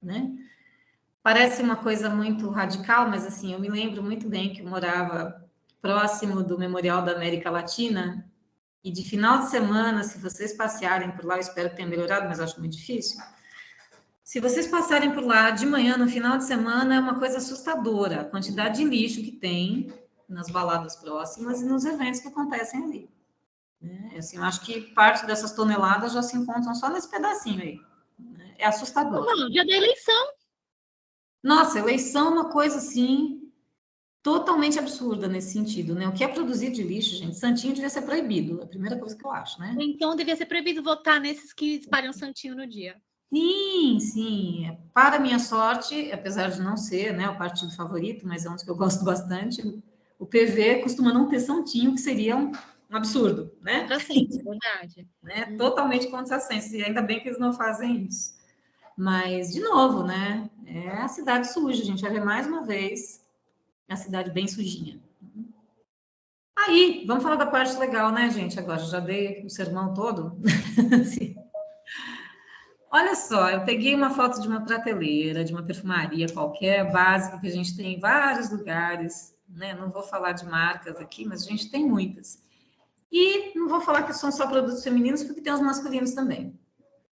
né? Parece uma coisa muito radical, mas assim, eu me lembro muito bem que eu morava próximo do Memorial da América Latina. E de final de semana, se vocês passearem por lá, eu espero que tenha melhorado, mas acho muito difícil. Se vocês passarem por lá de manhã, no final de semana, é uma coisa assustadora. A quantidade de lixo que tem nas baladas próximas e nos eventos que acontecem ali. Assim, eu acho que parte dessas toneladas já se encontram só nesse pedacinho aí. É assustador.
Não, dia da eleição.
Nossa, eleição é uma coisa assim... totalmente absurda nesse sentido, né? O que é produzido de lixo, gente, santinho devia ser proibido, é a primeira coisa que eu acho, né?
Então, devia ser proibido votar nesses que espalham santinho no dia.
Sim, sim. Para minha sorte, apesar de não ser, né, o partido favorito, mas é um dos que eu gosto bastante, o PV costuma não ter santinho, que seria um absurdo, né?
Contrassenso, verdade.
Né? Totalmente contrassenso, e ainda bem que eles não fazem isso. Mas, de novo, né? É a cidade suja, a gente vai ver mais uma vez a cidade bem sujinha. Aí, vamos falar da parte legal, né, gente? Agora, já dei o sermão todo. Olha só, eu peguei uma foto de uma prateleira, de uma perfumaria qualquer, básica, que a gente tem em vários lugares, né? Não vou falar de marcas aqui, mas a gente tem muitas. E não vou falar que são só produtos femininos, porque tem os masculinos também.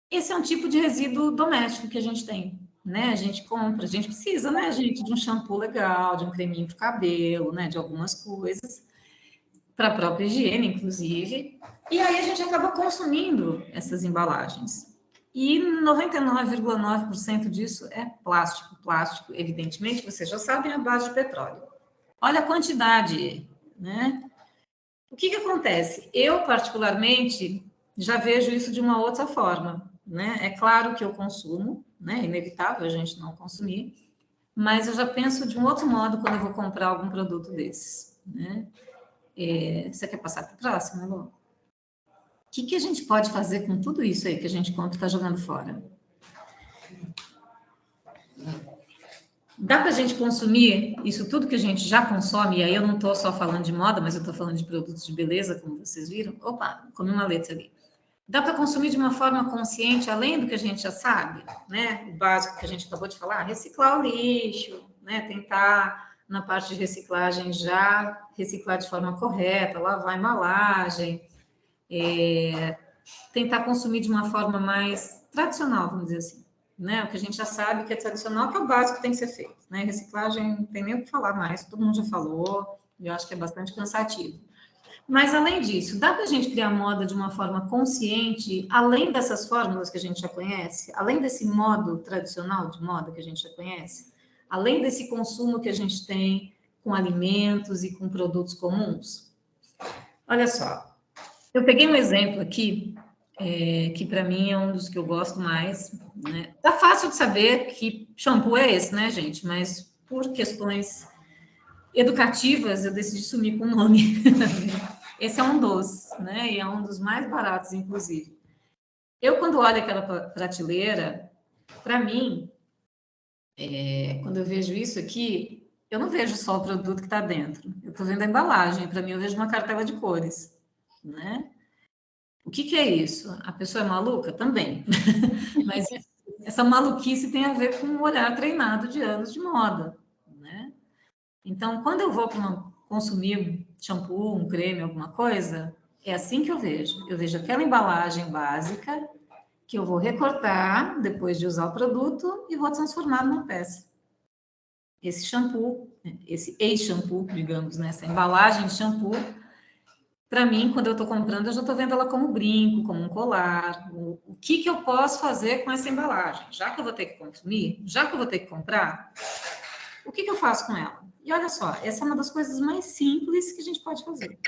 Esse é um tipo de resíduo doméstico que a gente tem, né? A gente compra, a gente precisa, né, gente, de um shampoo legal, de um creminho para o cabelo, né, de algumas coisas, para a própria higiene, inclusive. E aí a gente acaba consumindo essas embalagens. E 99,9% disso é plástico. Plástico, evidentemente, vocês já sabem, é a base de petróleo. Olha a quantidade, né? O que acontece? Eu, particularmente, já vejo isso de uma outra forma, né? É claro que eu consumo, né? É inevitável a gente não consumir, mas eu já penso de um outro modo quando eu vou comprar algum produto desses, né? Você quer passar para o próximo, Lu? O que a gente pode fazer com tudo isso aí que a gente compra e está jogando fora? Dá para a gente consumir isso tudo que a gente já consome, e aí eu não estou só falando de moda, mas eu estou falando de produtos de beleza, como vocês viram. Opa, comi uma letra ali. Dá para consumir de uma forma consciente, além do que a gente já sabe, né? O básico que a gente acabou de falar, reciclar o lixo, né? Tentar, na parte de reciclagem, já reciclar de forma correta, lavar a embalagem, tentar consumir de uma forma mais tradicional, vamos dizer assim, né? O que a gente já sabe que é tradicional, que é o básico que tem que ser feito, né? Reciclagem não tem nem o que falar mais, todo mundo já falou, e eu acho que é bastante cansativo. Mas, além disso, dá para a gente criar moda de uma forma consciente, além dessas fórmulas que a gente já conhece, além desse modo tradicional de moda que a gente já conhece, além desse consumo que a gente tem com alimentos e com produtos comuns? Olha só, eu peguei um exemplo aqui, que para mim é um dos que eu gosto mais, né? Tá fácil de saber que shampoo é esse, né, gente? Mas por questões educativas, eu decidi sumir com o nome. Esse é um dos, né? E é um dos mais baratos, inclusive. Eu, quando olho aquela prateleira, para mim, quando eu vejo isso aqui, eu não vejo só o produto que está dentro. Eu estou vendo a embalagem. Para mim, eu vejo uma cartela de cores, né? O que é isso? A pessoa é maluca? Também. Mas essa maluquice tem a ver com um olhar treinado de anos de moda, né? Então, quando eu vou para consumir um shampoo, um creme, alguma coisa, é assim que eu vejo. Eu vejo aquela embalagem básica que eu vou recortar depois de usar o produto e vou transformar numa peça. Esse shampoo, esse ex-shampoo, digamos, né? Essa embalagem de shampoo, para mim, quando eu estou comprando, eu já estou vendo ela como brinco, como um colar. O que eu posso fazer com essa embalagem? Já que eu vou ter que consumir, já que eu vou ter que comprar, O que eu faço com ela? E olha só, essa é uma das coisas mais simples que a gente pode fazer.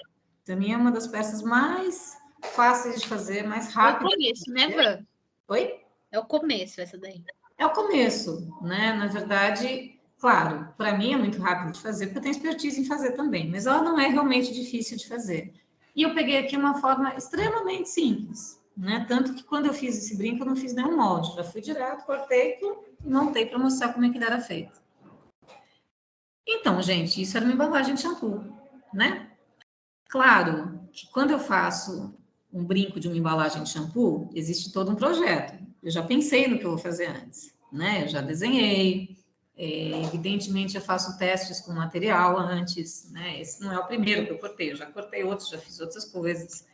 Também é uma das peças mais fáceis de fazer, mais rápidas.
É o começo, né, Van?
Oi?
É o começo essa daí.
É o começo, né? Na verdade, claro, para mim é muito rápido de fazer, porque eu tenho expertise em fazer também, mas ela não é realmente difícil de fazer. E eu peguei aqui uma forma extremamente simples, né? Tanto que quando eu fiz esse brinco, eu não fiz nenhum molde, já fui direto, cortei e montei para mostrar como é que ele era feito. Então, gente, isso era uma embalagem de shampoo, né? Claro que quando eu faço um brinco de uma embalagem de shampoo, existe todo um projeto. Eu já pensei no que eu vou fazer antes, né? Eu já desenhei, evidentemente eu faço testes com material antes, né? Esse não é o primeiro que eu cortei, eu já cortei outros, já fiz outras coisas.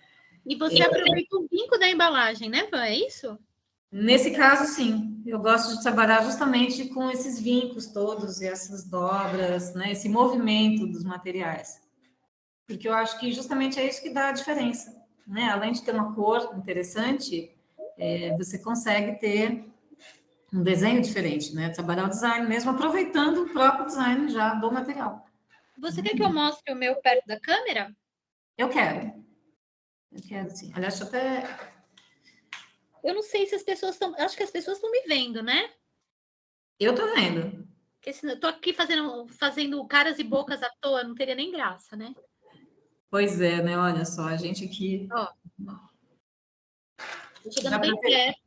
E você aproveita o vinco da embalagem, né, Van? É isso?
Nesse caso, sim. Eu gosto de trabalhar justamente com esses vincos todos e essas dobras, né? Esse movimento dos materiais. Porque eu acho que justamente é isso que dá a diferença, né? Além de ter uma cor interessante, você consegue ter um desenho diferente, né? Trabalhar o design mesmo, aproveitando o próprio design já do material.
Você quer que eu mostre o meu perto da câmera?
Eu quero sim. Aliás, até...
Eu não sei se as pessoas estão... Acho que as pessoas estão me vendo, né?
Eu tô vendo.
Porque se eu tô aqui fazendo caras e bocas à toa, não teria nem graça, né?
Pois é, né? Olha só, a gente aqui...
Ó. Tô chegando bem perto.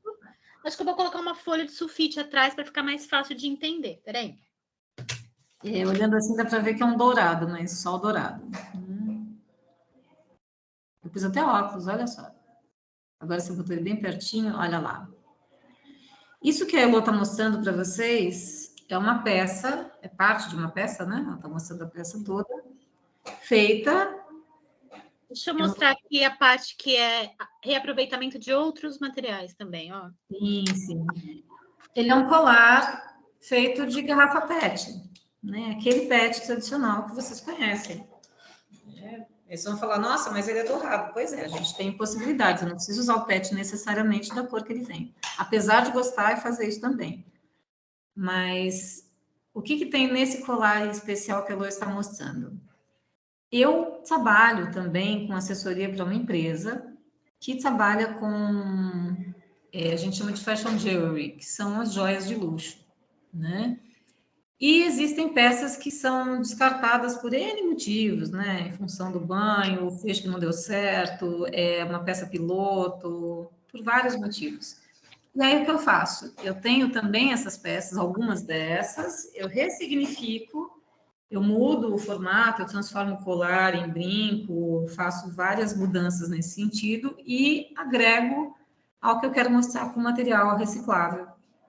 Acho que eu vou colocar uma folha de sulfite atrás para ficar mais fácil de entender. Peraí.
Olhando assim dá para ver que é um dourado, mas só o dourado. Eu pus até óculos, olha só. Agora você botou ele bem pertinho, olha lá. Isso que a Elô está mostrando para vocês é uma peça, é parte de uma peça, né? Ela está mostrando a peça toda, feita...
Deixa eu mostrar aqui a parte que é reaproveitamento de outros materiais também, ó.
Sim, sim. Ele é um colar feito de garrafa PET, né? Aquele PET tradicional que vocês conhecem. Eles vão falar, nossa, mas ele é dourado. Pois é, a gente tem possibilidades, eu não preciso usar o PET necessariamente da cor que ele vem. Apesar de gostar e fazer isso também. Mas o que tem nesse colar especial que a Elô está mostrando? Eu trabalho também com assessoria para uma empresa que trabalha com, a gente chama de fashion jewelry, que são as joias de luxo, né? E existem peças que são descartadas por N motivos, né? Em função do banho, o fecho que não deu certo, é uma peça piloto, por vários motivos. E aí o que eu faço? Eu tenho também essas peças, algumas dessas, eu ressignifico, eu mudo o formato, eu transformo o colar em brinco, faço várias mudanças nesse sentido e agrego ao que eu quero mostrar com material reciclável.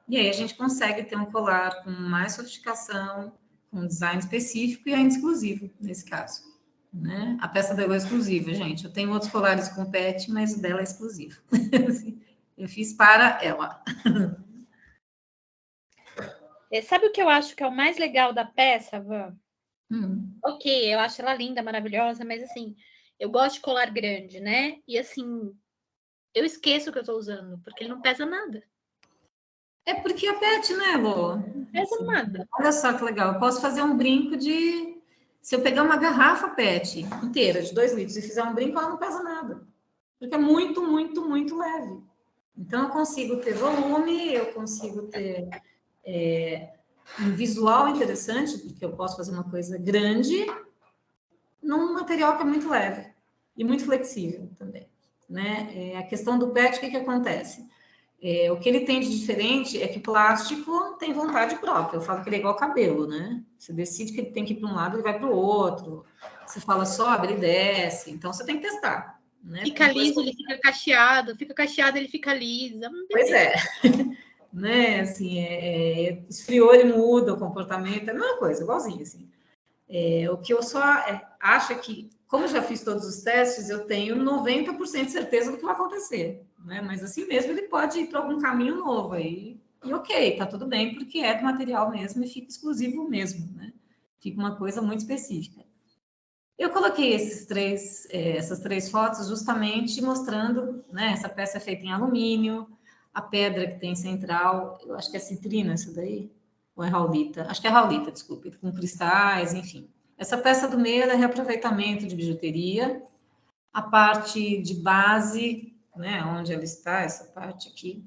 E aí a gente consegue ter um colar com mais sofisticação, com um design específico e ainda exclusivo, nesse caso. Né? A peça dela é exclusiva, gente. Eu tenho outros colares com PET, mas o dela é exclusivo. Eu fiz para ela.
Sabe o que eu acho que é o mais legal da peça, Van? Ok, eu acho ela linda, maravilhosa, mas assim, eu gosto de colar grande, né? E assim, eu esqueço o que eu tô usando, porque ele não pesa nada.
É porque é PET, né, Lô?
Não pesa nada.
Olha só que legal. Eu posso fazer um brinco de... Se eu pegar uma garrafa PET inteira, de 2 litros, e fizer um brinco, ela não pesa nada. Porque é muito, muito, muito leve. Então, eu consigo ter volume, eu consigo ter um visual interessante, porque eu posso fazer uma coisa grande num material que é muito leve e muito flexível também. Né? A questão do PET, o que acontece? O que ele tem de diferente é que plástico tem vontade própria. Eu falo que ele é igual cabelo, né? Você decide que ele tem que ir para um lado, ele vai para o outro. Você fala sobe, ele desce. Então, você tem que testar. Né?
Fica liso, ele fica cacheado, ele fica liso.
Pois é. Né? Assim, esfriou, ele muda o comportamento. É a mesma coisa, igualzinho. Assim. O que eu só acho é que, como eu já fiz todos os testes, eu tenho 90% de certeza do que vai acontecer. Né? Mas assim mesmo, ele pode ir para algum caminho novo aí. E ok, tá tudo bem, porque é do material mesmo e fica exclusivo mesmo. Né? Fica uma coisa muito específica. Eu coloquei essas 3 fotos justamente mostrando, né? Essa peça é feita em alumínio, a pedra que tem central, eu acho que é citrina essa daí. ou é Raulita? Acho que é Raulita, desculpe, com cristais, enfim. Essa peça do meio é reaproveitamento de bijuteria. A parte de base, né, onde ela está, essa parte aqui,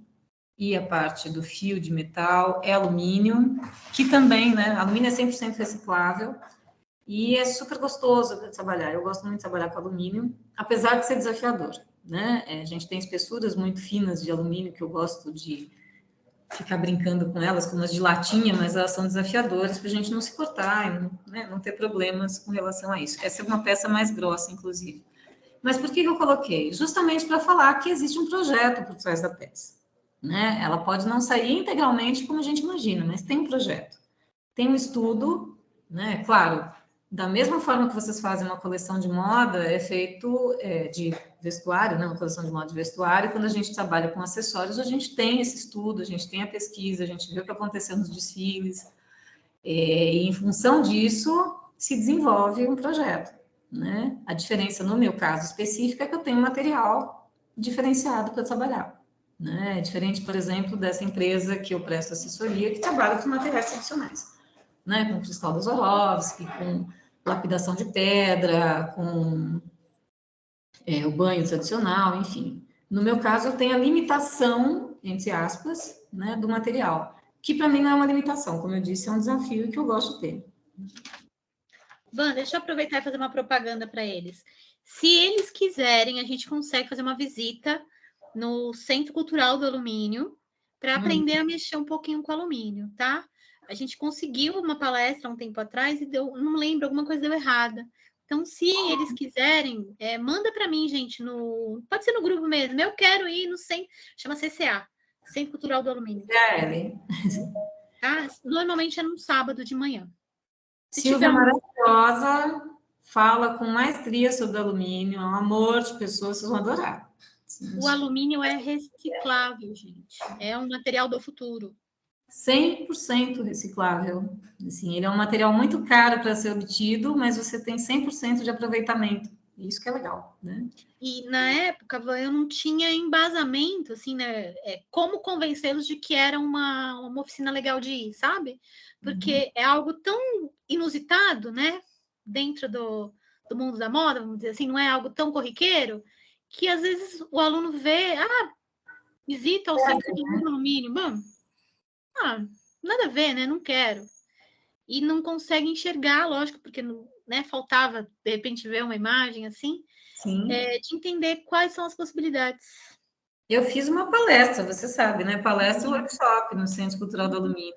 e a parte do fio de metal é alumínio, que também, né, alumínio é 100% reciclável, e é super gostoso para trabalhar. Eu gosto muito de trabalhar com alumínio, apesar de ser desafiador, né? A gente tem espessuras muito finas de alumínio que eu gosto de ficar brincando com elas, como as de latinha, mas elas são desafiadoras para a gente não se cortar e não, né, não ter problemas com relação a isso. Essa é uma peça mais grossa, inclusive. Mas por que eu coloquei? Justamente para falar que existe um projeto por trás da peça, né? Ela pode não sair integralmente como a gente imagina, mas tem um projeto. Tem um estudo, né? Claro, da mesma forma que vocês fazem uma coleção de moda, é feito de vestuário, né? Uma coleção de moda de vestuário, quando a gente trabalha com acessórios, a gente tem esse estudo, a gente tem a pesquisa, a gente vê o que aconteceu nos desfiles, e em função disso, se desenvolve um projeto, né? A diferença, no meu caso específico, é que eu tenho um material diferenciado para trabalhar, né? É diferente, por exemplo, dessa empresa que eu presto assessoria, que trabalha com materiais tradicionais, né? Com cristal da Swarovski, com lapidação de pedra, com o banho tradicional, enfim. No meu caso, eu tenho a limitação, entre aspas, né, do material, que para mim não é uma limitação, como eu disse, é um desafio que eu gosto de ter.
Van, deixa eu aproveitar e fazer uma propaganda para eles. Se eles quiserem, a gente consegue fazer uma visita no Centro Cultural do Alumínio para aprender a mexer um pouquinho com alumínio, tá? A gente conseguiu uma palestra um tempo atrás e deu, não lembro, alguma coisa deu errada. Então, se eles quiserem, manda para mim, gente, pode ser no grupo mesmo. Eu quero ir no centro, chama CCA, Centro Cultural do Alumínio. Tá? Normalmente é no sábado de manhã.
Silvia maravilhosa, fala com maestria sobre alumínio, é um amor de pessoa, vocês vão adorar.
O alumínio é reciclável, gente. É um material do futuro.
100% reciclável. Assim, ele é um material muito caro para ser obtido, mas você tem 100% de aproveitamento. Isso que é legal, né?
E na época eu não tinha embasamento, assim, né? Como convencê-los de que era uma oficina legal de ir, sabe? Porque é algo tão inusitado, né? Dentro do mundo da moda, vamos dizer assim, não é algo tão corriqueiro, que às vezes o aluno vê, visita o centro do alumínio, bom, nada a ver, né? Não quero. E não consegue enxergar, lógico, porque né, faltava, de repente, ver uma imagem assim, de entender quais são as possibilidades.
Eu fiz uma palestra, você sabe, né? Palestra e workshop no Centro Cultural do Alumínio.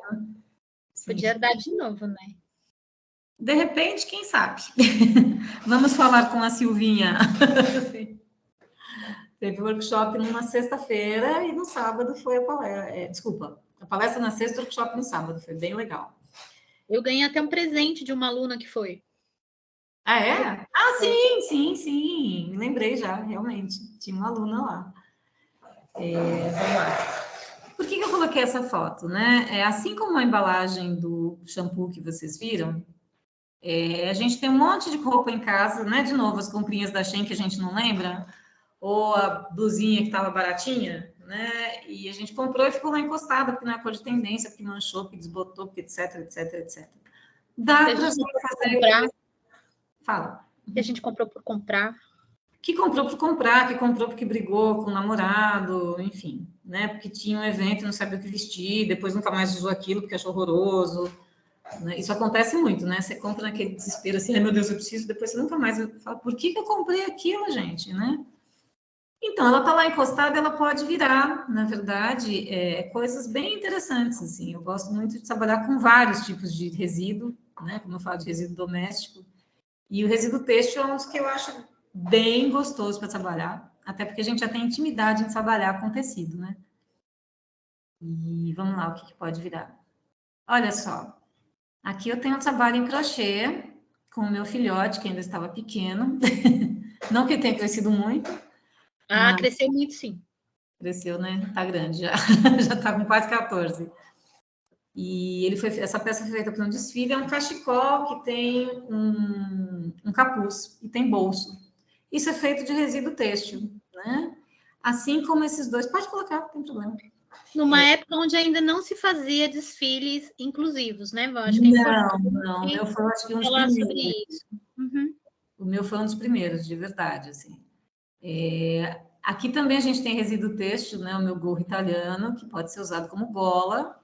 Podia dar de novo, né?
De repente, quem sabe? Vamos falar com a Silvinha. Teve workshop numa sexta-feira e no sábado foi a palestra. Desculpa, a palestra na sexta, workshop no sábado. Foi bem legal.
Eu ganhei até um presente de uma aluna que foi.
Ah, é? Sim. Lembrei já, realmente. Tinha uma aluna lá. Vamos lá. Por que eu coloquei essa foto, né? Assim como a embalagem do shampoo que vocês viram, a gente tem um monte de roupa em casa, né? De novo, as comprinhas da Shein que a gente não lembra, ou a blusinha que estava baratinha, né? E a gente comprou e ficou lá encostada, porque não é cor de tendência, porque manchou, porque desbotou, porque etc. Dá para fazer...
Comprar.
Fala.
Que a gente comprou por comprar.
Que comprou por comprar, que comprou porque brigou com o namorado, enfim, né? Porque tinha um evento e não sabia o que vestir, depois nunca mais usou aquilo porque achou horroroso. Né? Isso acontece muito, né? Você compra naquele desespero assim, ai meu Deus, eu preciso, depois você nunca mais fala, por que eu comprei aquilo, gente, né? Então, ela tá lá encostada, ela pode virar, na verdade, coisas bem interessantes, assim. Eu gosto muito de trabalhar com vários tipos de resíduo, né? Como eu falo de resíduo doméstico. E o resíduo têxtil é um dos que eu acho bem gostoso para trabalhar, até porque a gente já tem intimidade em trabalhar com tecido, né? E vamos lá, o que pode virar? Olha só, aqui eu tenho um trabalho em crochê com o meu filhote, que ainda estava pequeno. Não que ele tenha crescido muito.
Cresceu muito, sim.
Cresceu, né? Tá grande já. Já tá com quase 14. E essa peça foi feita para um desfile, é um cachecol que tem um capuz e tem bolso. Isso é feito de resíduo têxtil, né? Assim como esses dois. Pode colocar, não tem problema.
Numa época onde ainda não se fazia desfiles inclusivos, né, Vã? Acho que é importante
Não, o meu foi, acho que um dos
falar sobre
primeiros.
isso. Uhum.
O meu foi um dos primeiros, de verdade, assim. Aqui também a gente tem resíduo têxtil, né? O meu gorro italiano, que pode ser usado como gola.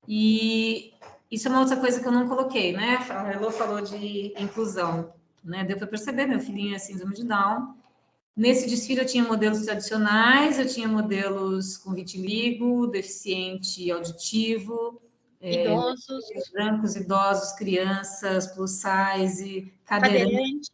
E isso é uma outra coisa que eu não coloquei, né? A Elô falou de inclusão, né? Deu para perceber, meu filhinho é síndrome de Down. Nesse desfile eu tinha modelos tradicionais, eu tinha modelos com vitiligo, deficiente auditivo,
Idosos,
brancos, idosos, crianças, plus size,
cadeirante.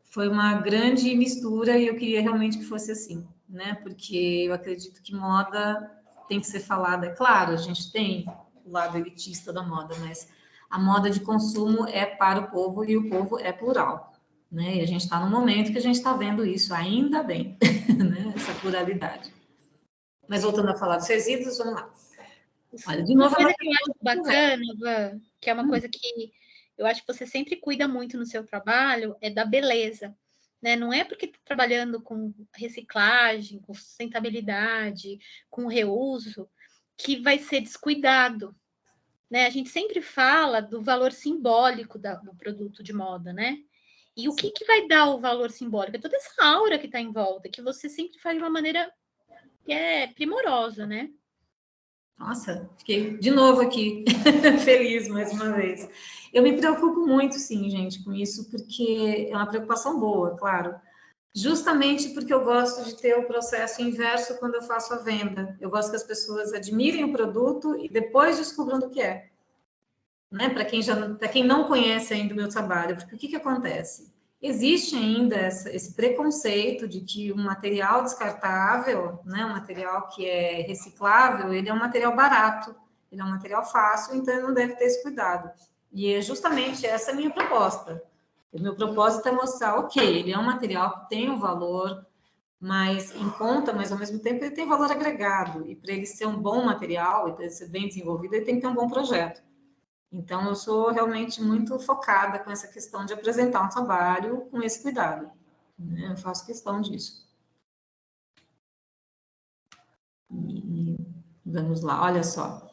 Foi uma grande mistura e eu queria realmente que fosse assim, né? Porque eu acredito que moda tem que ser falada. É claro, a gente tem o lado elitista da moda, mas a moda de consumo é para o povo e o povo é plural, né? E a gente está no momento que a gente está vendo isso, ainda bem, né? Essa pluralidade. Mas voltando a falar dos resíduos, vamos lá. Olha, de novo,
uma coisa que eu acho bacana, Vã, que é uma coisa que eu acho que você sempre cuida muito no seu trabalho, é da beleza. Né? Não é porque está trabalhando com reciclagem, com sustentabilidade, com reuso, que vai ser descuidado. Né? A gente sempre fala do valor simbólico do produto de moda, né? E o que vai dar o valor simbólico? É toda essa aura que está em volta, que você sempre faz de uma maneira que é primorosa, né?
Nossa, fiquei de novo aqui, feliz mais uma vez. Eu me preocupo muito, sim, gente, com isso, porque é uma preocupação boa, claro. Justamente porque eu gosto de ter o processo inverso quando eu faço a venda. Eu gosto que as pessoas admirem o produto e depois descubram do que é. Né? Para quem não conhece ainda o meu trabalho, porque o que acontece? Existe ainda esse preconceito de que um material descartável, né, um material que é reciclável, ele é um material barato, ele é um material fácil, então ele não deve ter esse cuidado. E é justamente essa a minha proposta. O meu propósito é mostrar, ok, ele é um material que tem um valor mais em conta, mas ao mesmo tempo ele tem valor agregado. E para ele ser um bom material, e para ele ser bem desenvolvido, ele tem que ter um bom projeto. Então, eu sou realmente muito focada com essa questão de apresentar um trabalho com esse cuidado. Né? Eu faço questão disso. E vamos lá, olha só.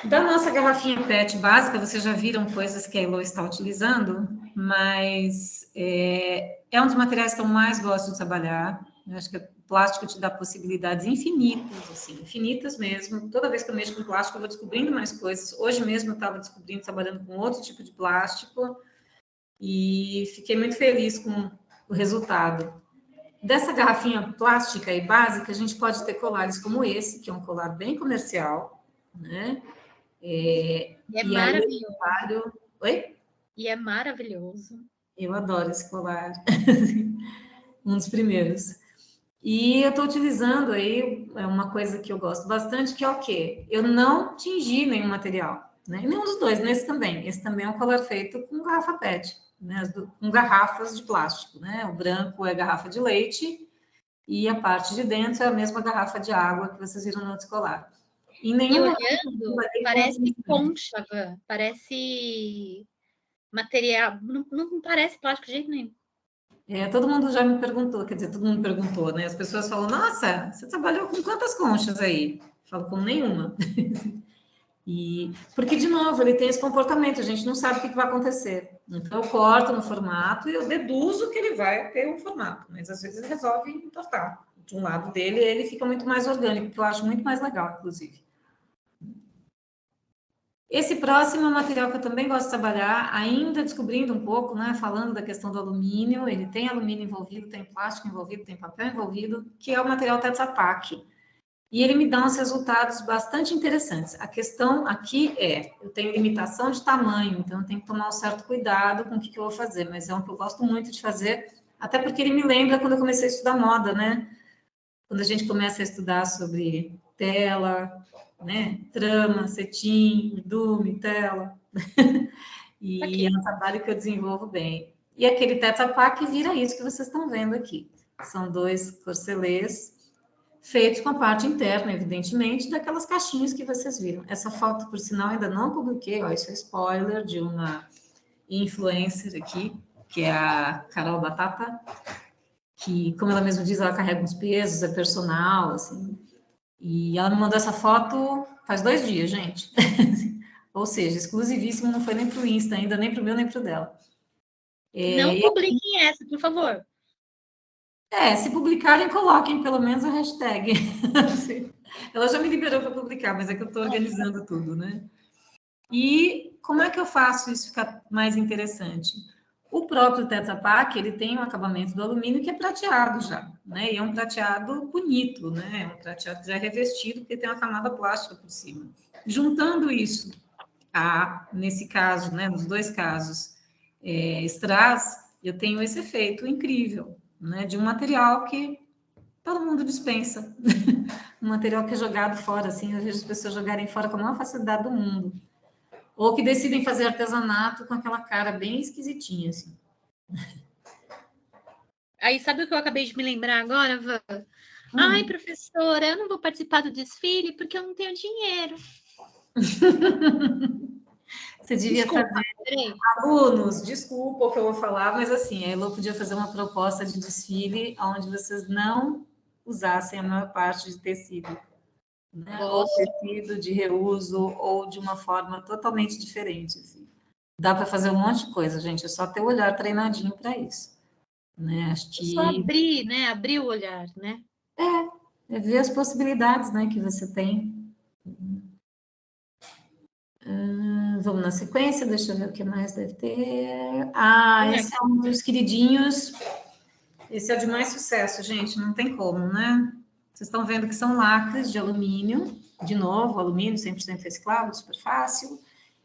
Da nossa garrafinha PET básica, vocês já viram coisas que a Elo está utilizando, mas é um dos materiais que eu mais gosto de trabalhar. Eu acho que o plástico te dá possibilidades infinitas, assim, infinitas mesmo. Toda vez que eu mexo com plástico, eu vou descobrindo mais coisas. Hoje mesmo eu estava descobrindo, trabalhando com outro tipo de plástico, e fiquei muito feliz com o resultado. Dessa garrafinha plástica e básica, a gente pode ter colares como esse, que é um colar bem comercial, né?
É maravilhoso.
Trabalho... Oi?
E é maravilhoso.
Eu adoro esse colar. Um dos primeiros. E eu estou utilizando aí uma coisa que eu gosto bastante, que é o quê? Eu não tingi nenhum material, né? Nenhum dos dois, nesse também. Esse também é um colar feito com garrafa PET, né? Com garrafas de plástico, né? O branco é garrafa de leite e a parte de dentro é a mesma garrafa de água que vocês viram no outro colar.
E olhando, parece concha, parece material, não parece plástico de jeito nenhum.
Todo mundo já me perguntou, quer dizer, todo mundo perguntou, né? As pessoas falam, nossa, você trabalhou com quantas conchas aí? Eu falo, com nenhuma. Porque, de novo, ele tem esse comportamento, a gente não sabe o que vai acontecer. Então, eu corto no formato e eu deduzo que ele vai ter um formato, mas às vezes ele resolve entortar. De um lado dele, ele fica muito mais orgânico, que eu acho muito mais legal, inclusive. Esse próximo é um material que eu também gosto de trabalhar, ainda descobrindo um pouco, né, falando da questão do alumínio. Ele tem alumínio envolvido, tem plástico envolvido, tem papel envolvido, que é o material Tetra Pak. E ele me dá uns resultados bastante interessantes. A questão aqui eu tenho limitação de tamanho, então eu tenho que tomar um certo cuidado com o que eu vou fazer, mas é um que eu gosto muito de fazer, até porque ele me lembra quando eu comecei a estudar moda, né? Quando a gente começa a estudar sobre tela, né? Trama, cetim, urdume, tela. E é um trabalho que eu desenvolvo bem. E aquele Tetra Pak vira isso que vocês estão vendo aqui. São 2 corcelês feitos com a parte interna, evidentemente, daquelas caixinhas que vocês viram. Essa foto, por sinal, ainda não publiquei, ó, isso é spoiler de uma influencer aqui, que é a Carol Batata, que, como ela mesma diz, ela carrega uns pesos, é personal, assim. E ela me mandou essa foto faz 2 dias, gente. Ou seja, exclusivíssimo, não foi nem para o Insta ainda, nem para o meu, nem para o dela.
Não publiquem essa, por favor.
Se publicarem, coloquem pelo menos a hashtag. Ela já me liberou para publicar, mas é que eu estou organizando tudo, né? E como é que eu faço isso ficar mais interessante? O próprio Tetra Pak, ele tem um acabamento do alumínio que é prateado já, né? E é um prateado bonito, né? É um prateado já revestido, porque tem uma camada plástica por cima. Juntando isso nesse caso, né? Nos 2 casos, strass, eu tenho esse efeito incrível, né? De um material que todo mundo dispensa. Um material que é jogado fora, assim, eu vejo as pessoas jogarem fora com a maior facilidade do mundo. Ou que decidem fazer artesanato com aquela cara bem esquisitinha, assim.
Aí, sabe o que eu acabei de me lembrar agora, Van? Ai, professora, eu não vou participar do desfile porque eu não tenho dinheiro.
Você devia fazer... Alunos, desculpa o que eu vou falar, mas assim, a Elo podia fazer uma proposta de desfile onde vocês não usassem a maior parte de tecido. Né? Ou tecido de reuso, ou de uma forma totalmente diferente. Assim. Dá para fazer um monte de coisa, gente, é só ter o olhar treinadinho para isso. Né? Acho que...
Só abrir, né? Abrir o olhar, né?
É ver as possibilidades, né, que você tem. Vamos na sequência, deixa eu ver o que mais deve ter. Esse é um dos queridinhos. Esse é o de mais sucesso, gente, não tem como, né? Vocês estão vendo que são lacres de alumínio, de novo, alumínio 100% reciclável, super fácil,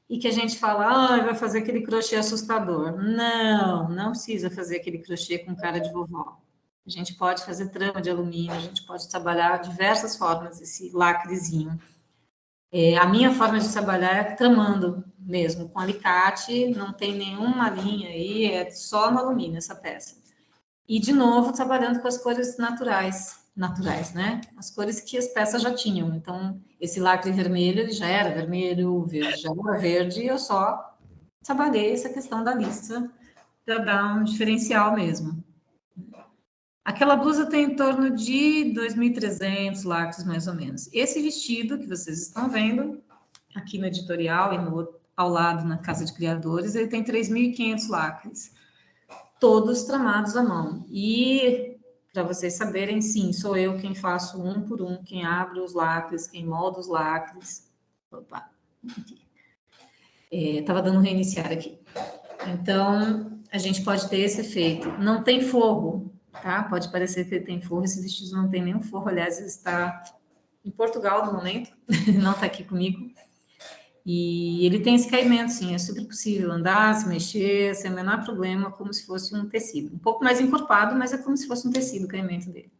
e que a gente fala, vai fazer aquele crochê assustador. Não, não precisa fazer aquele crochê com cara de vovó. A gente pode fazer trama de alumínio, a gente pode trabalhar de diversas formas esse lacrezinho. A minha forma de trabalhar é tramando mesmo, com alicate, não tem nenhuma linha aí, é só no alumínio essa peça. E, de novo, trabalhando com as cores naturais, né? As cores que as peças já tinham. Então, esse lacre vermelho, ele já era vermelho, o verde já era verde, e eu só trabalhei essa questão da lista para dar um diferencial mesmo. Aquela blusa tem em torno de 2.300 lacres, mais ou menos. Esse vestido que vocês estão vendo aqui no editorial e ao lado na Casa de Criadores, ele tem 3.500 lacres, todos tramados à mão. E, para vocês saberem, sim, sou eu quem faço um por um, quem abre os lacres, quem molda os lacres. Opa, estava dando um reiniciar aqui. Então, a gente pode ter esse efeito. Não tem forro, tá? Pode parecer que tem forro, esse vestido não tem nenhum forro, aliás, ele está em Portugal no momento, não está aqui comigo. E ele tem esse caimento, sim, é super possível andar, se mexer, sem o menor problema, como se fosse um tecido. Um pouco mais encorpado, mas é como se fosse um tecido o caimento dele.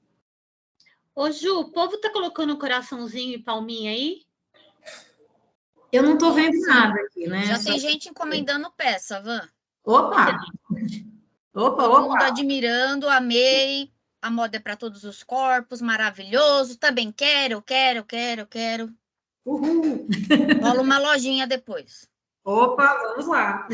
Ô, Ju, o povo tá colocando coraçãozinho e palminha aí?
Eu não tô vendo nada aqui, né?
Já tem gente encomendando peça, Van.
Opa!
Todo mundo admirando, amei. A moda é para todos os corpos, maravilhoso. Também quero.
Uhul!
Rola uma lojinha depois.
Opa, vamos lá.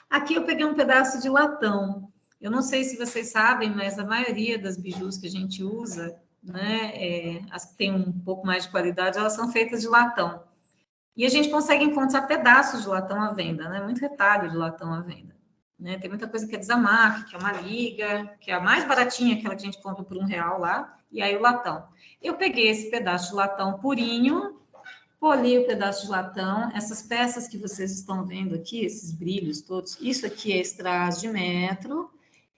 Aqui eu peguei um pedaço de latão. Eu não sei se vocês sabem, mas a maioria das bijus que a gente usa, né, as que têm um pouco mais de qualidade, elas são feitas de latão. E a gente consegue encontrar pedaços de latão à venda, né? Muito retalho de latão à venda. Né? Tem muita coisa que é desamar, que é uma liga, que é a mais baratinha, aquela que a gente compra por R$1 lá, e aí o latão. Eu peguei esse pedaço de latão purinho, poli o pedaço de latão, essas peças que vocês estão vendo aqui, esses brilhos todos, isso aqui é strass de metro,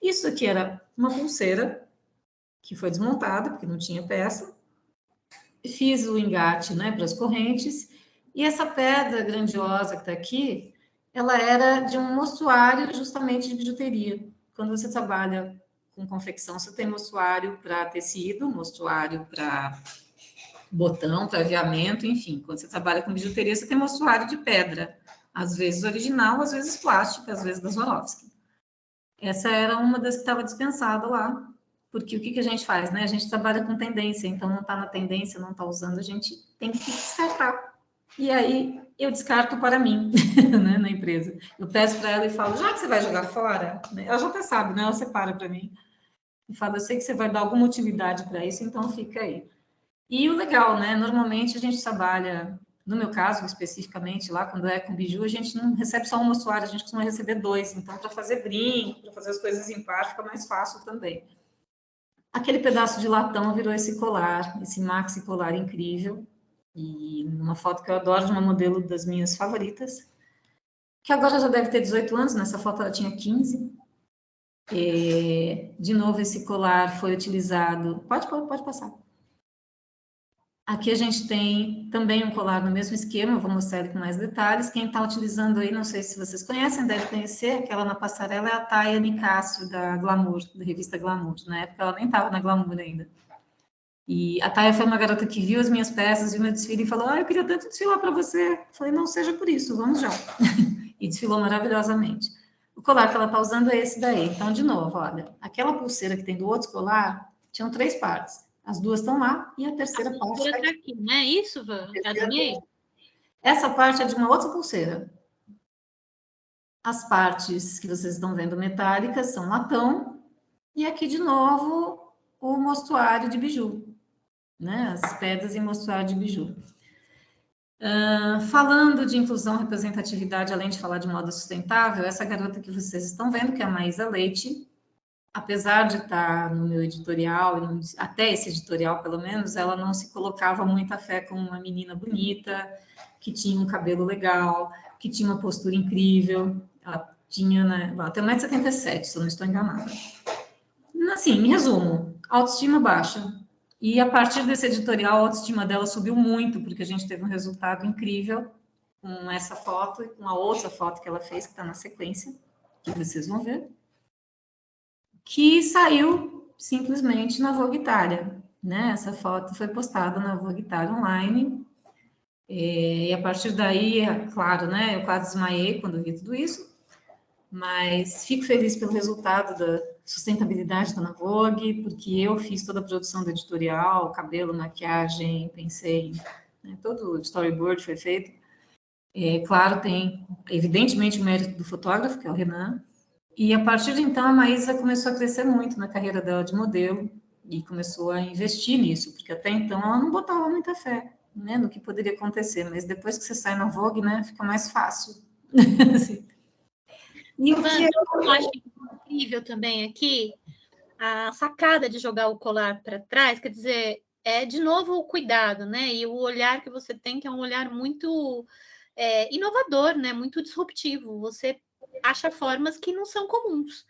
isso aqui era uma pulseira, que foi desmontada, porque não tinha peça, fiz o engate, né, para as correntes, e essa pedra grandiosa que está aqui, ela era de um mostruário justamente de bijuteria. Quando você trabalha com confecção, você tem mostruário para tecido, mostruário para botão, para aviamento, enfim. Quando você trabalha com bijuteria, você tem mostruário de pedra. Às vezes original, às vezes plástica, às vezes da Swarovski. Essa era uma das que estava dispensada lá. Porque o que a gente faz, né? A gente trabalha com tendência, então não está na tendência, não está usando, a gente tem que descartar. E aí eu descarto para mim, né, na empresa. Eu peço para ela e falo, já que você vai jogar fora, ela já até sabe, né? Ela separa para mim. E fala, eu sei que você vai dar alguma utilidade para isso, então fica aí. E o legal, né? Normalmente a gente trabalha, no meu caso especificamente, lá quando é com biju, a gente não recebe só um mostruário, a gente costuma receber 2. Então, para fazer brinco, para fazer as coisas em par, fica mais fácil também. Aquele pedaço de latão virou esse colar, esse maxi colar incrível. E uma foto que eu adoro de uma modelo das minhas favoritas, que agora já deve ter 18 anos, nessa foto ela tinha 15. De novo, esse colar foi utilizado... Pode passar. Aqui a gente tem também um colar no mesmo esquema, eu vou mostrar ele com mais detalhes. Quem está utilizando aí, não sei se vocês conhecem, deve conhecer, aquela na passarela é a Taya Nicásio, da Glamour, da revista Glamour. Na época ela nem estava na Glamour ainda. E a Taya foi uma garota que viu as minhas peças, viu meu desfile e falou, eu queria tanto desfilar para você. Eu falei, não seja por isso, vamos já. E desfilou maravilhosamente. O colar que ela está usando é esse daí. Então, de novo, olha, aquela pulseira que tem do outro colar, tinham 3 partes. As 2 estão lá e a terceira parte
está aqui, não é isso, Van?
Essa parte é de uma outra pulseira. As partes que vocês estão vendo metálicas são latão e aqui de novo o mostruário de biju, né? As pedras em mostruário de biju. Falando de inclusão, representatividade, além de falar de moda sustentável, essa garota que vocês estão vendo, que é a Maísa Leite, apesar de estar no meu editorial, até esse editorial pelo menos, ela não se colocava muita fé como uma menina bonita, que tinha um cabelo legal, que tinha uma postura incrível, ela tinha, né, até 1,77 m, se eu não estou enganada. Assim, em resumo, autoestima baixa. E a partir desse editorial, a autoestima dela subiu muito, porque a gente teve um resultado incrível com essa foto e com a outra foto que ela fez, que está na sequência, que vocês vão ver, que saiu simplesmente na Vogue Itália, né? Essa foto foi postada na Vogue Itália online, e a partir daí, é claro, né? Eu quase desmaiei quando vi tudo isso, mas fico feliz pelo resultado da sustentabilidade da Vogue, porque eu fiz toda a produção do editorial, cabelo, maquiagem, pensei, né, todo o storyboard foi feito. Claro, tem, evidentemente, o mérito do fotógrafo, que é o Renan, e a partir de então a Maísa começou a crescer muito na carreira dela de modelo e começou a investir nisso, porque até então ela não botava muita fé, né, no que poderia acontecer, mas depois que você sai na Vogue, né, fica mais fácil. Assim.
E o que eu acho incrível também aqui, a sacada de jogar o colar para trás, quer dizer, é de novo o cuidado, né? E o olhar que você tem, que é um olhar muito inovador, né? Muito disruptivo. Você acha formas que não são comuns.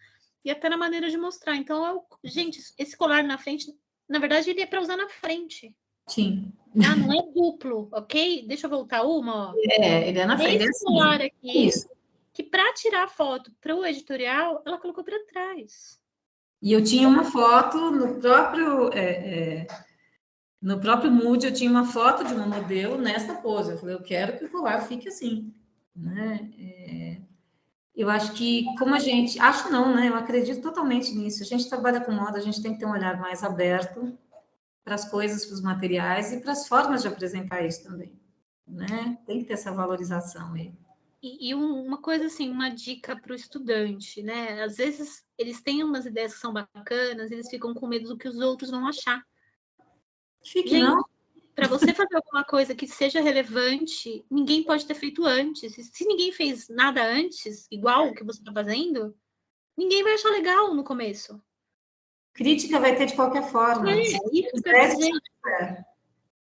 E até na maneira de mostrar. Então, gente, esse colar na frente, na verdade, ele é para usar na frente.
Sim.
Ah, não é duplo, ok? Deixa eu voltar uma, ó.
Ele é na frente.
Esse colar aqui,
isso,
que para tirar a foto para o editorial, ela colocou para trás.
E eu tinha uma foto no próprio Mood, eu tinha uma foto de uma modelo nesta pose. Eu falei, eu quero que o colar fique assim, né? Eu acho que, como a gente... Acho não, né? Eu acredito totalmente nisso. A gente trabalha com moda, a gente tem que ter um olhar mais aberto para as coisas, para os materiais e para as formas de apresentar isso também, né? Tem que ter essa valorização aí.
E uma coisa assim, uma dica para o estudante, né? Às vezes eles têm umas ideias que são bacanas, eles ficam com medo do que os outros vão achar.
Fique não.
Para você fazer alguma coisa que seja relevante, ninguém pode ter feito antes. Se ninguém fez nada antes, igual o que você está fazendo, ninguém vai achar legal no começo.
Crítica vai ter de qualquer forma.
Isso que eu quero dizer.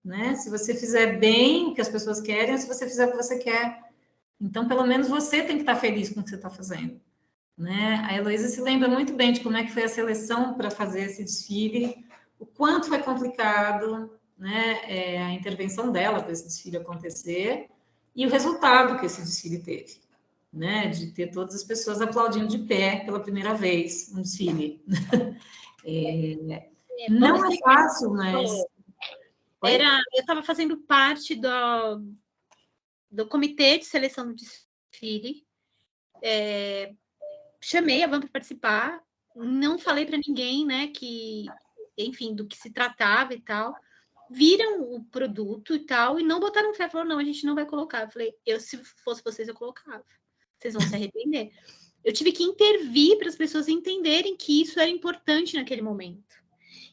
Né? Se você fizer bem o que as pessoas querem, ou se você fizer o que você quer. Então, pelo menos você tem que estar feliz com o que você está fazendo. Né? A Heloísa se lembra muito bem de como é que foi a seleção para fazer esse desfile, o quanto foi complicado, né? A intervenção dela para esse desfile acontecer e o resultado que esse desfile teve, né? De ter todas as pessoas aplaudindo de pé pela primeira vez um desfile. Não é fácil, mas...
Eu estava fazendo parte do comitê de seleção do desfile, chamei a Van para participar, não falei para ninguém, né, que, enfim, do que se tratava e tal, viram o produto e tal, e não botaram fé, falaram, não, a gente não vai colocar. Eu falei, se fosse vocês, eu colocava. Vocês vão se arrepender. Eu tive que intervir para as pessoas entenderem que isso era importante naquele momento.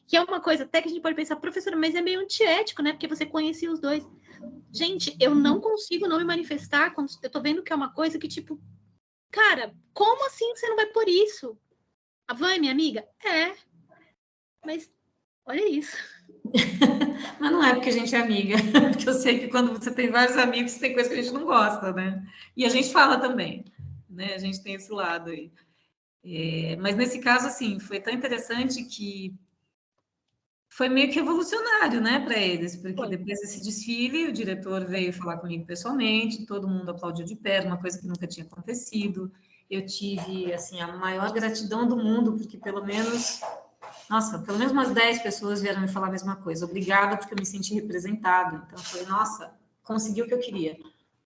Que é uma coisa até que a gente pode pensar, professora, mas é meio antiético, né? Porque você conhecia os dois. Gente, eu não consigo não me manifestar quando eu tô vendo que é uma coisa que, tipo, cara, como assim você não vai por isso? A Van é minha amiga? É. Mas olha isso.
Mas não é porque a gente é amiga, porque eu sei que quando você tem vários amigos, tem coisa que a gente não gosta, né? E a gente fala também, né? A gente tem esse lado aí. Mas nesse caso, assim, foi tão interessante que foi meio que revolucionário, né, para eles, porque depois desse desfile, o diretor veio falar comigo pessoalmente, todo mundo aplaudiu de pé, uma coisa que nunca tinha acontecido. Eu tive, assim, a maior gratidão do mundo, porque pelo menos umas 10 pessoas vieram me falar a mesma coisa. Obrigada, porque eu me senti representado. Então, foi, nossa, consegui o que eu queria,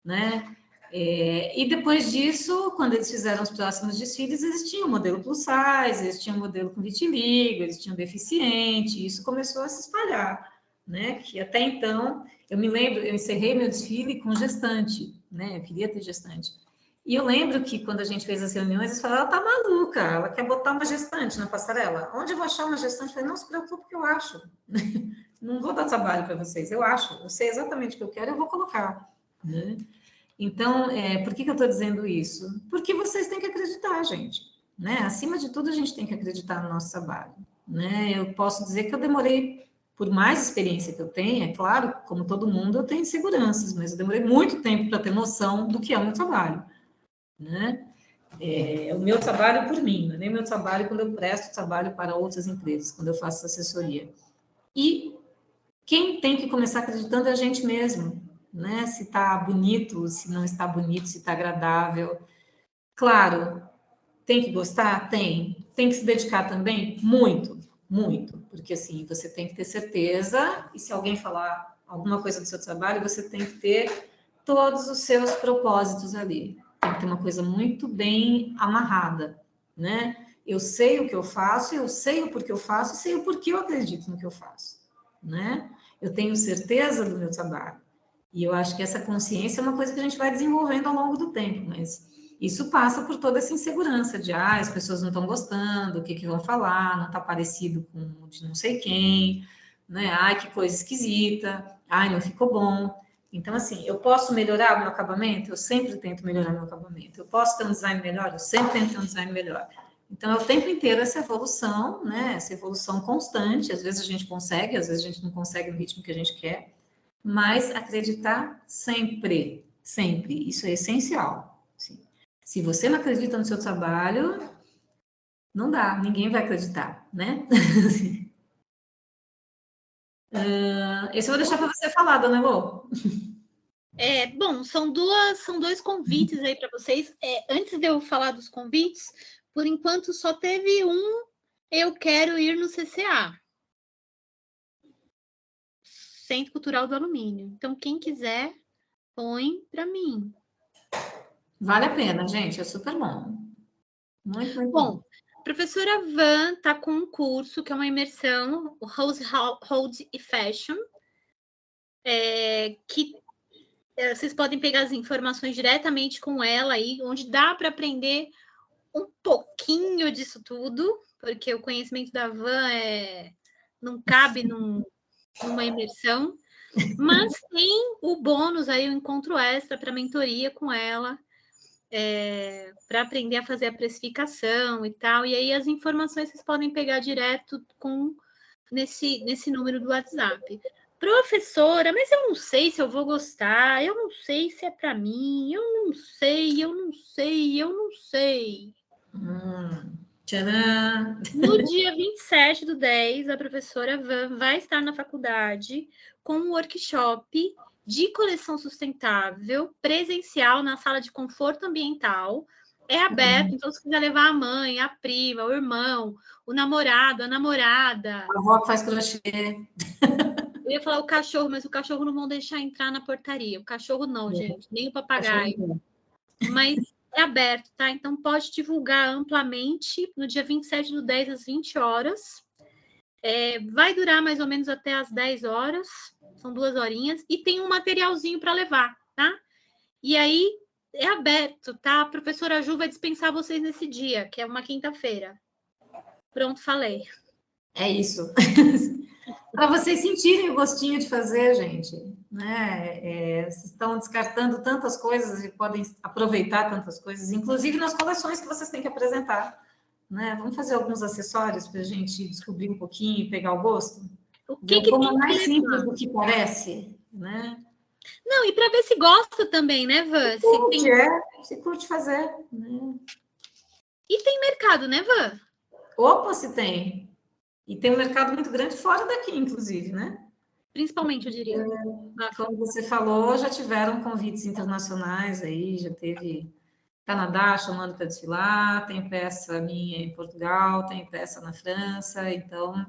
né? E depois disso, quando eles fizeram os próximos desfiles, eles tinham modelo plus size, eles tinham modelo com vitiligo, eles tinham deficiente, e isso começou a se espalhar, né? Que até então, eu me lembro, eu encerrei meu desfile com gestante, né? Eu queria ter gestante. E eu lembro que quando a gente fez as reuniões, eles falaram, ela tá maluca, ela quer botar uma gestante na passarela. Onde eu vou achar uma gestante? Eu falei, não se preocupe que eu acho. Não vou dar trabalho para vocês, eu acho. Eu sei exatamente o que eu quero, eu vou colocar, né? Então, por que eu estou dizendo isso? Porque vocês têm que acreditar, gente. Né? Acima de tudo, a gente tem que acreditar no nosso trabalho. Né? Eu posso dizer que eu demorei, por mais experiência que eu tenho, é claro, como todo mundo, eu tenho inseguranças, mas eu demorei muito tempo para ter noção do que é o meu trabalho. Né? O meu trabalho por mim, não é nem meu trabalho quando eu presto trabalho para outras empresas, quando eu faço assessoria. E quem tem que começar acreditando é a gente mesmo, né? Se está bonito, se não está bonito, se está agradável. Claro, tem que gostar? Tem. Tem que se dedicar também? Muito, muito. Porque, assim, você tem que ter certeza, e se alguém falar alguma coisa do seu trabalho, você tem que ter todos os seus propósitos ali. Tem que ter uma coisa muito bem amarrada, né? Eu sei o que eu faço, eu sei o porquê eu faço, sei o porquê eu acredito no que eu faço, né? Eu tenho certeza do meu trabalho. E eu acho que essa consciência é uma coisa que a gente vai desenvolvendo ao longo do tempo, mas isso passa por toda essa insegurança de, as pessoas não estão gostando, o que vão falar, não está parecido com o de não sei quem, né? Ai, que coisa esquisita, ai, não ficou bom. Então, assim, eu posso melhorar o meu acabamento? Eu sempre tento melhorar meu acabamento. Eu posso ter um design melhor? Eu sempre tento ter um design melhor. Então, é o tempo inteiro essa evolução, né? Essa evolução constante. Às vezes a gente consegue, às vezes a gente não consegue no ritmo que a gente quer, mas acreditar sempre, sempre. Isso é essencial. Sim. Se você não acredita no seu trabalho, não dá, ninguém vai acreditar, né? Esse eu vou deixar para você falar, dona Lô.
Bom, são dois convites aí para vocês. Antes de eu falar dos convites, por enquanto só teve um. Eu quero ir no CCA, Centro Cultural do Alumínio. Então, quem quiser, põe para mim.
Vale a pena, gente, é super bom. Muito, muito bom.
A professora Van está com um curso que é uma imersão, o Hold e Fashion, que vocês podem pegar as informações diretamente com ela aí, onde dá para aprender um pouquinho disso tudo, porque o conhecimento da Van não cabe numa imersão, mas tem o bônus aí, o encontro extra para mentoria com ela, para aprender a fazer a precificação e tal, e aí as informações vocês podem pegar direto nesse número do WhatsApp. Professora, mas eu não sei se eu vou gostar, eu não sei se é para mim, eu não sei.
Tcharam!
No dia 27/10, a professora Van vai estar na faculdade com um workshop de coleção sustentável, presencial, na sala de conforto ambiental. É aberto, então se quiser levar a mãe, a prima, o irmão, o namorado, a namorada.
A avó que faz crochê.
Eu ia falar o cachorro, mas o cachorro não vão deixar entrar na portaria. O cachorro não, gente, nem o papagaio. Mas é aberto, tá? Então pode divulgar amplamente no dia 27/10, às 20 horas. Vai durar mais ou menos até às 10 horas, são 2 horinhas, e tem um materialzinho para levar, tá? E aí é aberto, tá? A professora Ju vai dispensar vocês nesse dia, que é uma quinta-feira. Pronto, falei.
É isso. Para vocês sentirem o gostinho de fazer, gente, né? Vocês estão descartando tantas coisas e podem aproveitar tantas coisas, inclusive nas coleções que vocês têm que apresentar, né? Vamos fazer alguns acessórios para a gente descobrir um pouquinho e pegar o gosto?
O que
Ver como é
tem que
mais simples
levar?
do que parece, né?
Não, e para ver se gosta também, né, Van?
Se curte fazer, né?
E tem mercado, né, Van?
Opa, se tem. E tem um mercado muito grande fora daqui, inclusive, né?
Principalmente, eu diria.
Como você falou, já tiveram convites internacionais aí, já teve Canadá chamando para desfilar, tem peça minha em Portugal, tem peça na França, então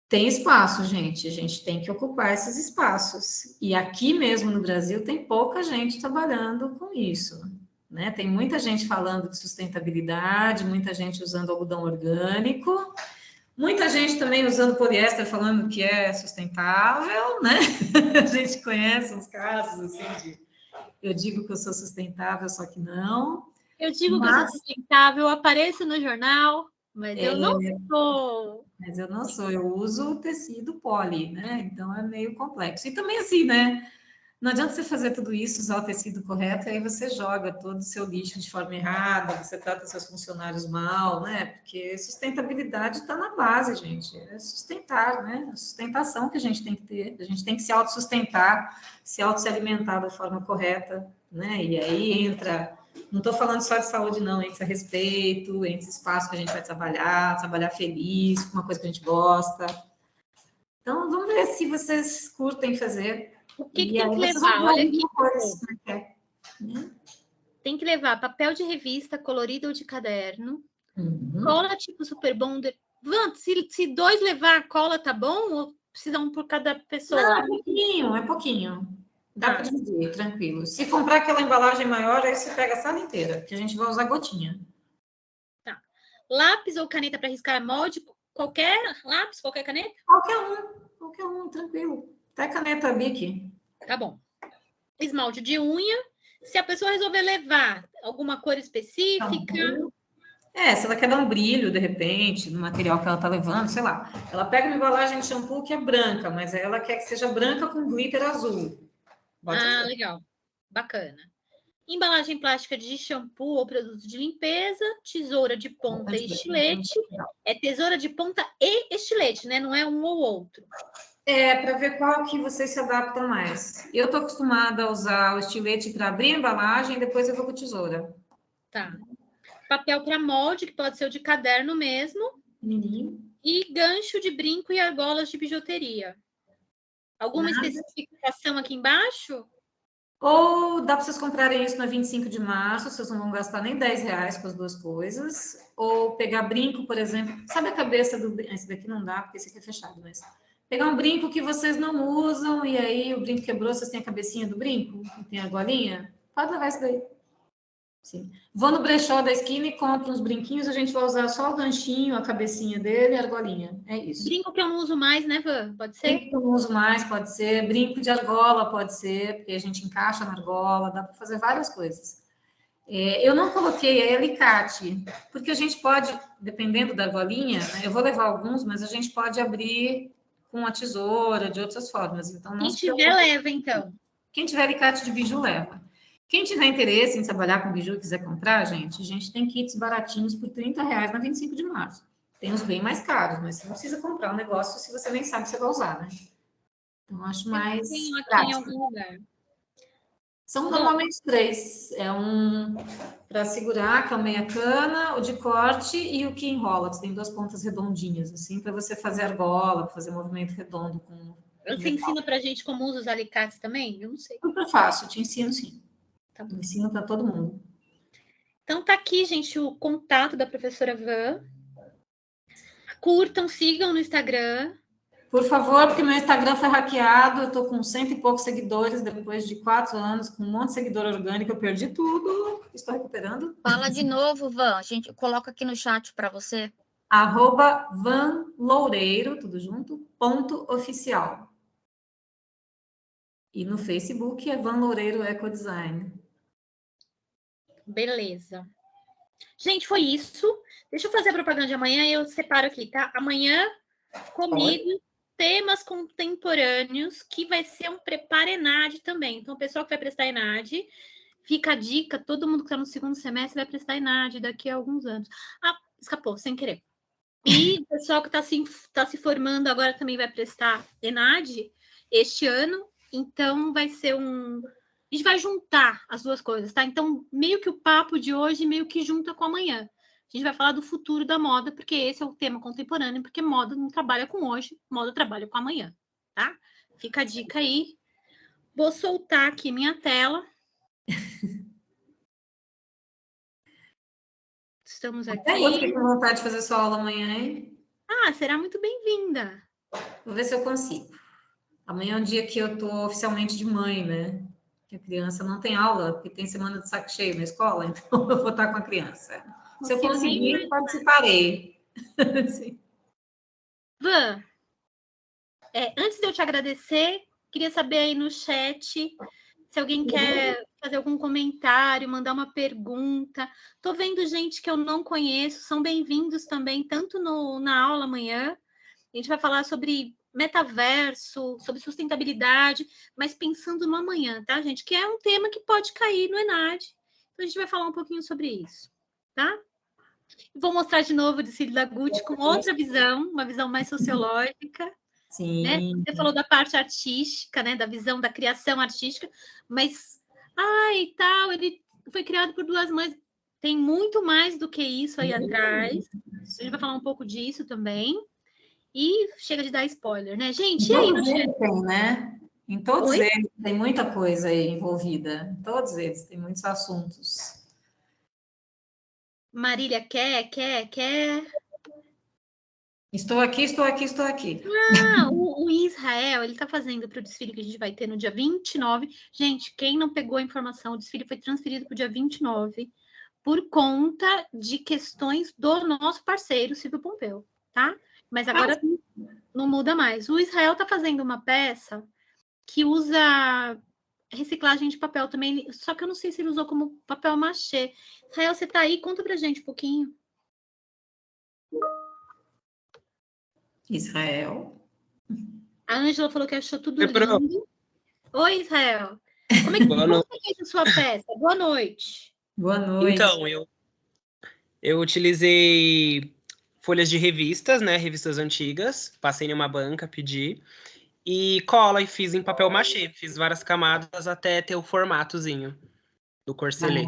tem espaço, gente. A gente tem que ocupar esses espaços. E aqui mesmo no Brasil tem pouca gente trabalhando com isso, né? Tem muita gente falando de sustentabilidade, muita gente usando algodão orgânico, muita gente também usando poliéster falando que é sustentável, né? A gente conhece uns casos assim de eu digo que eu sou sustentável, só que não.
Eu digo que eu sou sustentável, apareço no jornal, mas eu não sou.
Mas eu não sou, eu uso tecido poli, né? Então é meio complexo. E também assim, né? Não adianta você fazer tudo isso, usar o tecido correto, e aí você joga todo o seu lixo de forma errada, você trata seus funcionários mal, né? Porque sustentabilidade está na base, gente. É sustentar, né? A sustentação que a gente tem que ter. A gente tem que se autossustentar, se alimentar da forma correta, né? E aí entra. Não estou falando só de saúde, não, entra respeito, entra espaço que a gente vai trabalhar feliz, com uma coisa que a gente gosta. Então, vamos ver se vocês curtem fazer.
O que tem que levar? Olha aqui. Tem que levar papel de revista colorido ou de caderno, cola tipo Super Bonder. Se 2 levar cola, tá bom? Ou precisa um por cada pessoa?
Não, é pouquinho. Dá para dividir, tranquilo. Se comprar aquela embalagem maior, aí você pega a sala inteira, porque a gente vai usar gotinha.
Tá. Lápis ou caneta para riscar molde? Qualquer lápis, qualquer caneta?
Qualquer um, tranquilo. Até caneta Bic.
Tá bom. Esmalte de unha. Se a pessoa resolver levar alguma cor específica.
Se ela quer dar um brilho, de repente, no material que ela tá levando, sei lá. Ela pega uma embalagem de shampoo que é branca, mas ela quer que seja branca com glitter azul.
Legal. Bacana. Embalagem plástica de shampoo ou produto de limpeza, tesoura de ponta e estilete. É tesoura de ponta e estilete, né? Não é um ou outro.
Para ver qual que você se adapta mais. Eu tô acostumada a usar o estilete para abrir a embalagem e depois eu vou com a tesoura.
Tá. Papel para molde, que pode ser o de caderno mesmo. E gancho de brinco e argolas de bijuteria. Alguma especificação aqui embaixo?
Ou dá para vocês comprarem isso na 25 de março, vocês não vão gastar nem R$10 com as duas coisas. Ou pegar brinco, por exemplo. Sabe a cabeça do brinco? Esse daqui não dá, porque esse aqui é fechado, mas... Pegar um brinco que vocês não usam e aí o brinco quebrou, vocês têm a cabecinha do brinco? Tem a argolinha? Pode levar isso daí. Sim. Vou no brechó da esquina e compro uns brinquinhos, a gente vai usar só o ganchinho, a cabecinha dele e a argolinha. É isso.
Brinco que eu não uso mais, né, Van? Pode ser?
Brinco que eu não uso mais, pode ser. Brinco de argola, pode ser, porque a gente encaixa na argola, dá para fazer várias coisas. Eu não coloquei alicate, porque a gente pode, dependendo da argolinha, né, eu vou levar alguns, mas a gente pode abrir com a tesoura, de outras formas. Então,
quem tiver, leva, então.
Quem tiver alicate de biju, leva. Quem tiver interesse em trabalhar com biju e quiser comprar, a gente tem kits baratinhos por R$30 na 25 de março. Tem uns bem mais caros, mas você não precisa comprar um negócio se você nem sabe se você vai usar, né? Então, acho mais
tenho aqui
prático.
em algum lugar.
São normalmente 3. É um para segurar, que é o meia cana, o de corte e o que enrola, que tem 2 pontas redondinhas, assim, para você fazer argola, fazer movimento redondo com.
Você ensina para a gente como usa os alicates também? Eu não sei.
Super fácil, te ensino sim. Tá bom. Ensino para todo mundo.
Então tá aqui, gente, o contato da professora Van. Curtam, sigam no Instagram.
Por favor, porque meu Instagram foi hackeado, eu tô com 100 e poucos seguidores, depois de 4 anos, com um monte de seguidor orgânico, eu perdi tudo, estou recuperando.
Fala de novo, Van, a gente coloca aqui no chat para você.
@vanloureiro, tudo junto, _oficial. E no Facebook é Van Loureiro Ecodesign.
Beleza. Gente, foi isso. Deixa eu fazer a propaganda de amanhã e eu separo aqui, tá? Amanhã, comigo, temas contemporâneos, que vai ser um preparo ENAD também. Então, o pessoal que vai prestar ENAD, fica a dica, todo mundo que está no segundo semestre vai prestar ENAD daqui a alguns anos. Ah, escapou, sem querer. E o pessoal que tá se formando agora também vai prestar ENAD este ano. Então, vai ser a gente vai juntar as duas coisas, tá? Então, meio que o papo de hoje meio que junta com amanhã. A gente vai falar do futuro da moda, porque esse é o tema contemporâneo, porque moda não trabalha com hoje, moda trabalha com amanhã, tá? Fica a dica aí. Vou soltar aqui minha tela. Estamos aqui.
Eu fiquei com vontade de fazer sua aula amanhã, hein?
Ah, será muito bem-vinda.
Vou ver se eu consigo. Amanhã é um dia que eu tô oficialmente de mãe, né? Que a criança não tem aula, porque tem semana de saco cheio na escola, então eu vou estar com a criança. Se eu conseguir, participarei. Sim.
Van, antes de eu te agradecer, queria saber aí no chat se alguém quer fazer algum comentário, mandar uma pergunta. Estou vendo gente que eu não conheço, são bem-vindos também, tanto na aula amanhã. A gente vai falar sobre metaverso, sobre sustentabilidade, mas pensando no amanhã, tá, gente? Que é um tema que pode cair no ENAD. Então, a gente vai falar um pouquinho sobre isso, tá? Vou mostrar de novo o desfile da Gucci com outra visão, uma visão mais sociológica.
Sim.
Né? Você falou da parte artística, né? Da visão da criação artística, mas tal, ele foi criado por duas mães. Tem muito mais do que isso aí atrás. A gente vai falar um pouco disso também. E chega de dar spoiler, né, gente? E aí no chat?
Tem, né? Em todos eles tem muita coisa aí envolvida. Em todos eles tem muitos assuntos.
Marília quer.
Estou aqui.
Ah, o Israel, ele está fazendo para o desfile que a gente vai ter no dia 29. Gente, quem não pegou a informação, o desfile foi transferido para o dia 29 por conta de questões do nosso parceiro, Silvio Pompeu, tá? Mas agora não muda mais. O Israel está fazendo uma peça que usa reciclagem de papel também, só que eu não sei se ele usou como papel machê. Israel, você está aí? Conta pra gente um pouquinho.
Israel.
A Ângela falou que achou tudo lindo. Oi, Israel. Como é que você fez a sua peça? Boa noite.
Boa noite.
Então, eu utilizei folhas de revistas, né? Revistas antigas. Passei em uma banca, pedi. E cola e fiz em papel machê. Fiz várias camadas até ter o formatozinho do corcelê.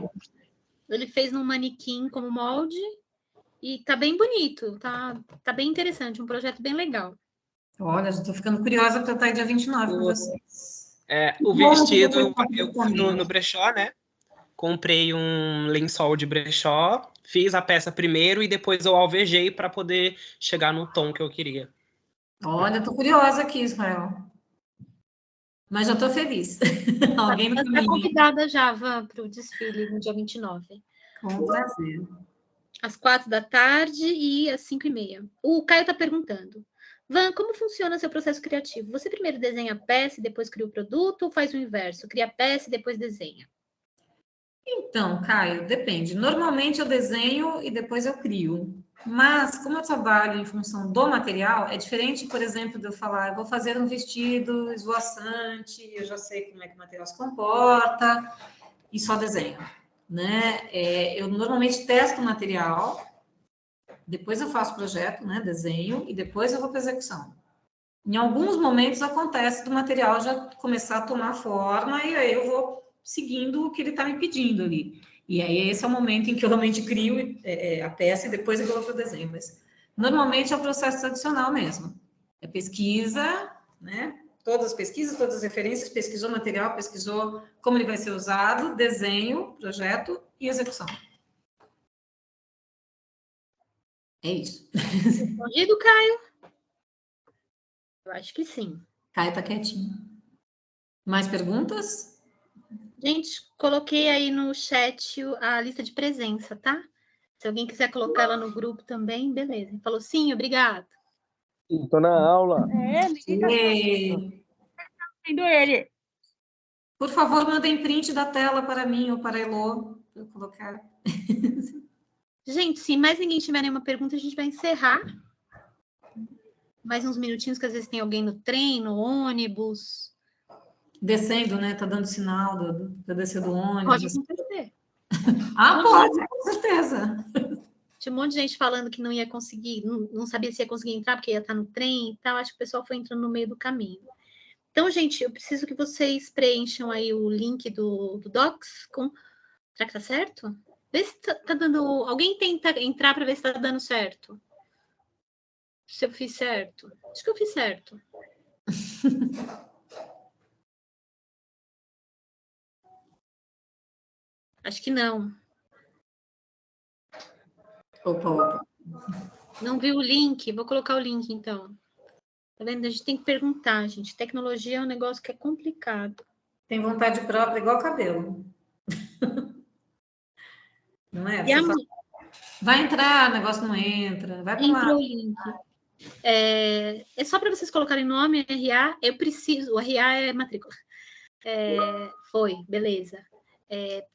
Ele fez num manequim como molde. E tá bem bonito. Tá bem interessante. Um projeto bem legal.
Olha, já tô ficando curiosa para estar dia 29 com vocês.
O vestido, eu fui no brechó, né? Comprei um lençol de brechó, fiz a peça primeiro e depois eu alvejei para poder chegar no tom que eu queria.
Olha, tô curiosa aqui, Israel. Mas já tô feliz. Alguém no caminho.
Tá convidada já, Van, para o desfile no dia 29.
Com prazer.
Às 4h e às 5h30. O Caio tá perguntando. Van, como funciona seu processo criativo? Você primeiro desenha a peça e depois cria o produto ou faz o inverso? Cria a peça e depois desenha?
Então, Caio, depende. Normalmente eu desenho e depois eu crio. Mas, como eu trabalho em função do material, é diferente, por exemplo, de eu falar, eu vou fazer um vestido esvoaçante, eu já sei como é que o material se comporta, e só desenho, né? Eu normalmente testo o material, depois eu faço o projeto, né? Desenho, e depois eu vou para a execução. Em alguns momentos acontece do material já começar a tomar forma, e aí eu vou seguindo o que ele está me pedindo ali. E aí esse é o momento em que eu realmente crio a peça e depois eu vou para o desenho. Mas normalmente é o processo tradicional mesmo. É pesquisa, né? Todas as pesquisas, todas as referências, pesquisou material, pesquisou como ele vai ser usado, desenho, projeto e execução. É isso.
Respondido, Caio? Eu acho que sim.
Caio tá quietinho. Mais perguntas?
Gente, coloquei aí no chat a lista de presença, tá? Se alguém quiser colocar ela no grupo também, beleza. Falou sim, obrigado.
Estou na aula.
Ele.
Por favor, mandem print da tela para mim ou para a Elô, para eu colocar.
Gente, se mais ninguém tiver nenhuma pergunta, a gente vai encerrar. Mais uns minutinhos, que às vezes tem alguém no trem, no ônibus.
Descendo, né? Tá dando sinal para descer do ônibus.
Pode acontecer.
Pode, com certeza.
Tinha um monte de gente falando que não ia conseguir, não sabia se ia conseguir entrar, porque ia estar no trem e tal. Acho que o pessoal foi entrando no meio do caminho. Então, gente, eu preciso que vocês preencham aí o link do Docs. Será que tá certo? Vê se tá dando... Alguém tenta entrar para ver se tá dando certo. Se eu fiz certo. Acho que eu fiz certo. Acho que não.
Opa.
Não vi o link. Vou colocar o link, então. Tá vendo? A gente tem que perguntar, gente. Tecnologia é um negócio que é complicado.
Tem vontade própria, igual cabelo. Não é? Vai entrar, o negócio não entra. Vai para lá.
Entrou o link. É só para vocês colocarem nome, RA. Eu preciso. O RA é matrícula. Foi, beleza.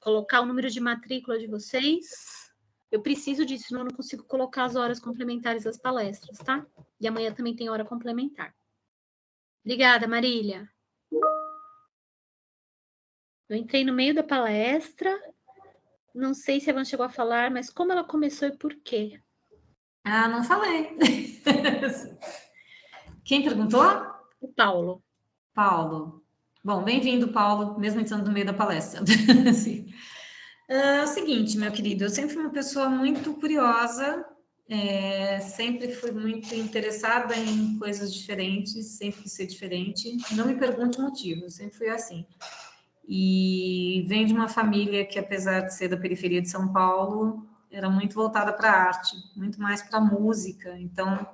Colocar o número de matrícula de vocês. Eu preciso disso, senão eu não consigo colocar as horas complementares das palestras, tá? E amanhã também tem hora complementar. Obrigada, Marília. Eu entrei no meio da palestra. Não sei se a Van chegou a falar, mas como ela começou e por quê?
Não falei. Quem perguntou?
O Paulo.
Paulo. Bom, bem-vindo, Paulo, mesmo entrando no meio da palestra. Sim. É o seguinte, meu querido, eu sempre fui uma pessoa muito curiosa, sempre fui muito interessada em coisas diferentes, sempre quis ser diferente. Não me pergunte o motivo, eu sempre fui assim. E venho de uma família que, apesar de ser da periferia de São Paulo, era muito voltada para a arte, muito mais para a música. Então,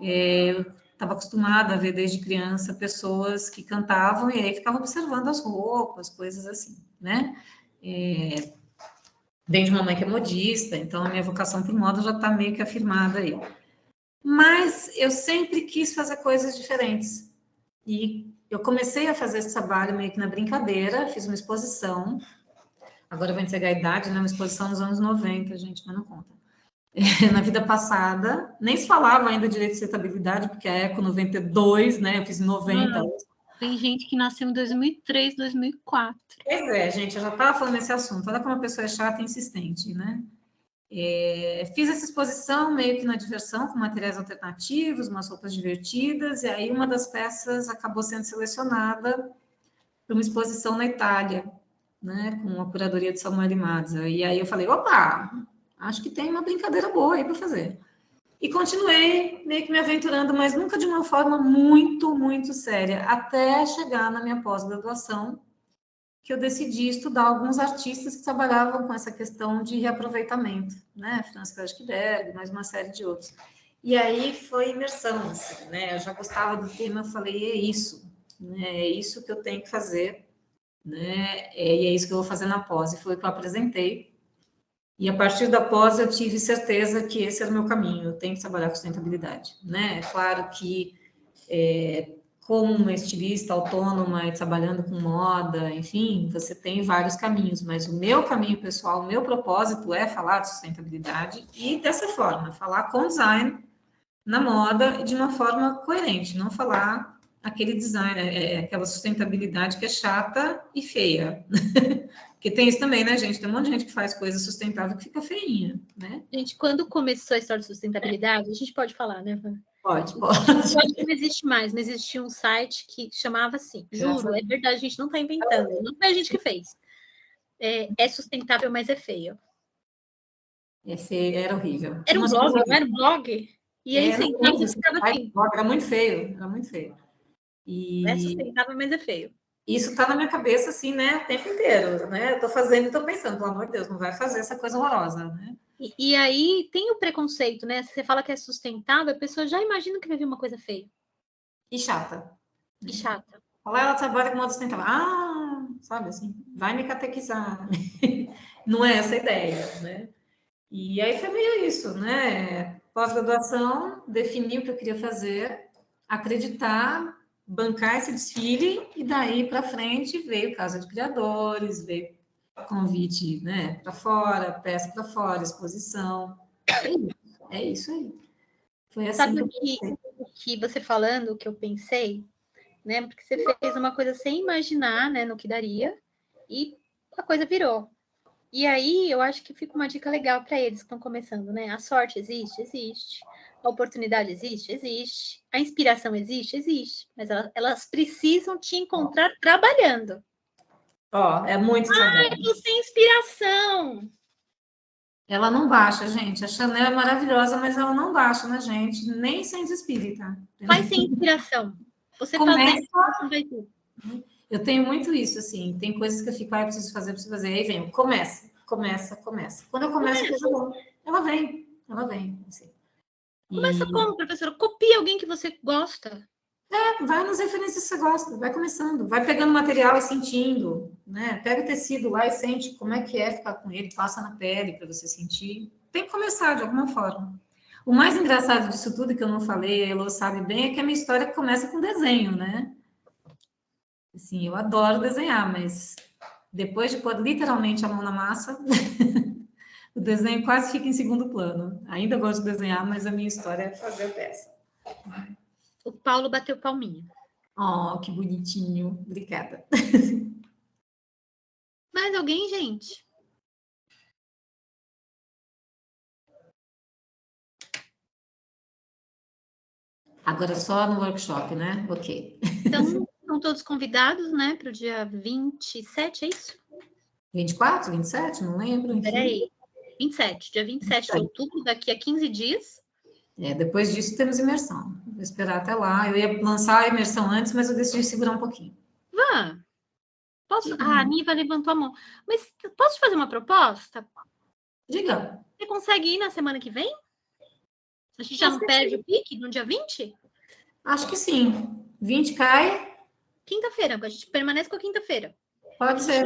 eu estava acostumada a ver desde criança pessoas que cantavam e aí ficava observando as roupas, coisas assim, né? Venho de uma mãe que é modista, então a minha vocação por moda já está meio que afirmada aí. Mas eu sempre quis fazer coisas diferentes. E eu comecei a fazer esse trabalho meio que na brincadeira, fiz uma exposição. Agora eu vou entregar a idade, né? Uma exposição nos anos 90, gente, mas não conta. Na vida passada, nem se falava ainda direito de sustentabilidade, porque a Eco 92, né? Eu fiz em 90.
Tem gente que nasceu em 2003, 2004.
Pois é, gente, eu já estava falando nesse assunto. Olha como a pessoa é chata e insistente, né? Fiz essa exposição meio que na diversão, com materiais alternativos, umas roupas divertidas, e aí uma das peças acabou sendo selecionada para uma exposição na Itália, né? Com a curadoria de Samuele Mazza. E aí eu falei, opa, acho que tem uma brincadeira boa aí para fazer. E continuei meio que me aventurando, mas nunca de uma forma muito, muito séria, até chegar na minha pós-graduação, que eu decidi estudar alguns artistas que trabalhavam com essa questão de reaproveitamento, né? Franz Ferdinand, mais uma série de outros. E aí foi imersão, assim, né? Eu já gostava do tema, eu falei, é isso, né? É isso que eu tenho que fazer, né? E é isso que eu vou fazer na pós. E foi o que eu apresentei. E a partir da pós eu tive certeza que esse era o meu caminho, eu tenho que trabalhar com sustentabilidade, né? É claro que como uma estilista autônoma e trabalhando com moda, enfim, você tem vários caminhos, mas o meu caminho pessoal, o meu propósito é falar de sustentabilidade e dessa forma, falar com design na moda de uma forma coerente, não falar aquele design, aquela sustentabilidade que é chata e feia. Porque tem isso também, né, gente? Tem um monte de gente que faz coisa sustentável que fica feinha, né?
Gente, quando começou a história de sustentabilidade, a gente pode falar, né, Van?
Pode.
Eu acho que não existe mais, mas existia um site que chamava assim, juro, é verdade, a gente não está inventando, não foi a gente que fez. É sustentável, mas é feio.
É feio, era horrível.
Era um blog, não era um blog? E aí você ficava assim.
Era muito feio, era muito feio. E
é sustentável, mas é feio.
Isso está na minha cabeça, assim, né, o tempo inteiro, né? Eu tô fazendo e tô pensando, pelo amor de Deus, não vai fazer essa coisa horrorosa, né?
E aí tem o preconceito, né? Se você fala que é sustentável, a pessoa já imagina que vai vir uma coisa feia.
E chata.
E chata.
Falar, ela trabalha com modo sustentável. Sabe assim, vai me catequizar. Não é essa a ideia, né? E aí foi meio isso, né? Pós-graduação, defini o que eu queria fazer, acreditar, bancar esse desfile, e daí para frente veio Casa de Criadores, veio convite, né, para fora, peça para fora, exposição. É isso aí. Foi assim
Sabe
que eu
pensei. O que você falando, o que eu pensei, né? Porque você fez uma coisa sem imaginar, né, no que daria, e a coisa virou. E aí, eu acho que fica uma dica legal para eles que estão começando, né? A sorte existe? Existe. A oportunidade existe? Existe. A inspiração existe? Existe. Mas elas precisam te encontrar trabalhando.
é muito trabalho.
Eu tô sem inspiração.
Ela não baixa, gente. A Chanel é maravilhosa, mas ela não baixa na gente, nem centro espírita.
Faz sem inspiração. Você
Começa...
fazendo, vai ter.
Eu tenho muito isso, assim. Tem coisas que eu fico, eu preciso fazer. Aí vem, começa. Quando eu começo, ela vem. Assim.
Começa como, professora? Copia alguém que você gosta.
Vai nas referências que você gosta, vai começando, vai pegando material e sentindo, né? Pega o tecido lá e sente como é que é ficar com ele, passa na pele para você sentir. Tem que começar de alguma forma. O mais engraçado disso tudo que eu não falei, a Elô sabe bem, é que a minha história começa com desenho, né? Assim, eu adoro desenhar, mas depois de pôr literalmente a mão na massa, o desenho quase fica em segundo plano. Ainda gosto de desenhar, mas a minha história é fazer peça.
O Paulo bateu palminha.
Oh, que bonitinho. Obrigada.
Mais alguém, gente?
Agora só no workshop, né? Ok.
Então, são todos convidados, né, para o dia 27, é isso?
24, 27? Não lembro.
Peraí. 27, dia 27 de outubro, daqui a 15 dias.
Depois disso temos imersão. Vou esperar até lá. Eu ia lançar a imersão antes, mas eu decidi segurar um pouquinho.
Posso? A Niva levantou a mão. Mas posso te fazer uma proposta?
Diga.
Você consegue ir na semana que vem? A gente já não perde o pique no dia 20?
Acho que sim. 20 cai.
Quinta-feira, a gente permanece com a quinta-feira.
Pode ser.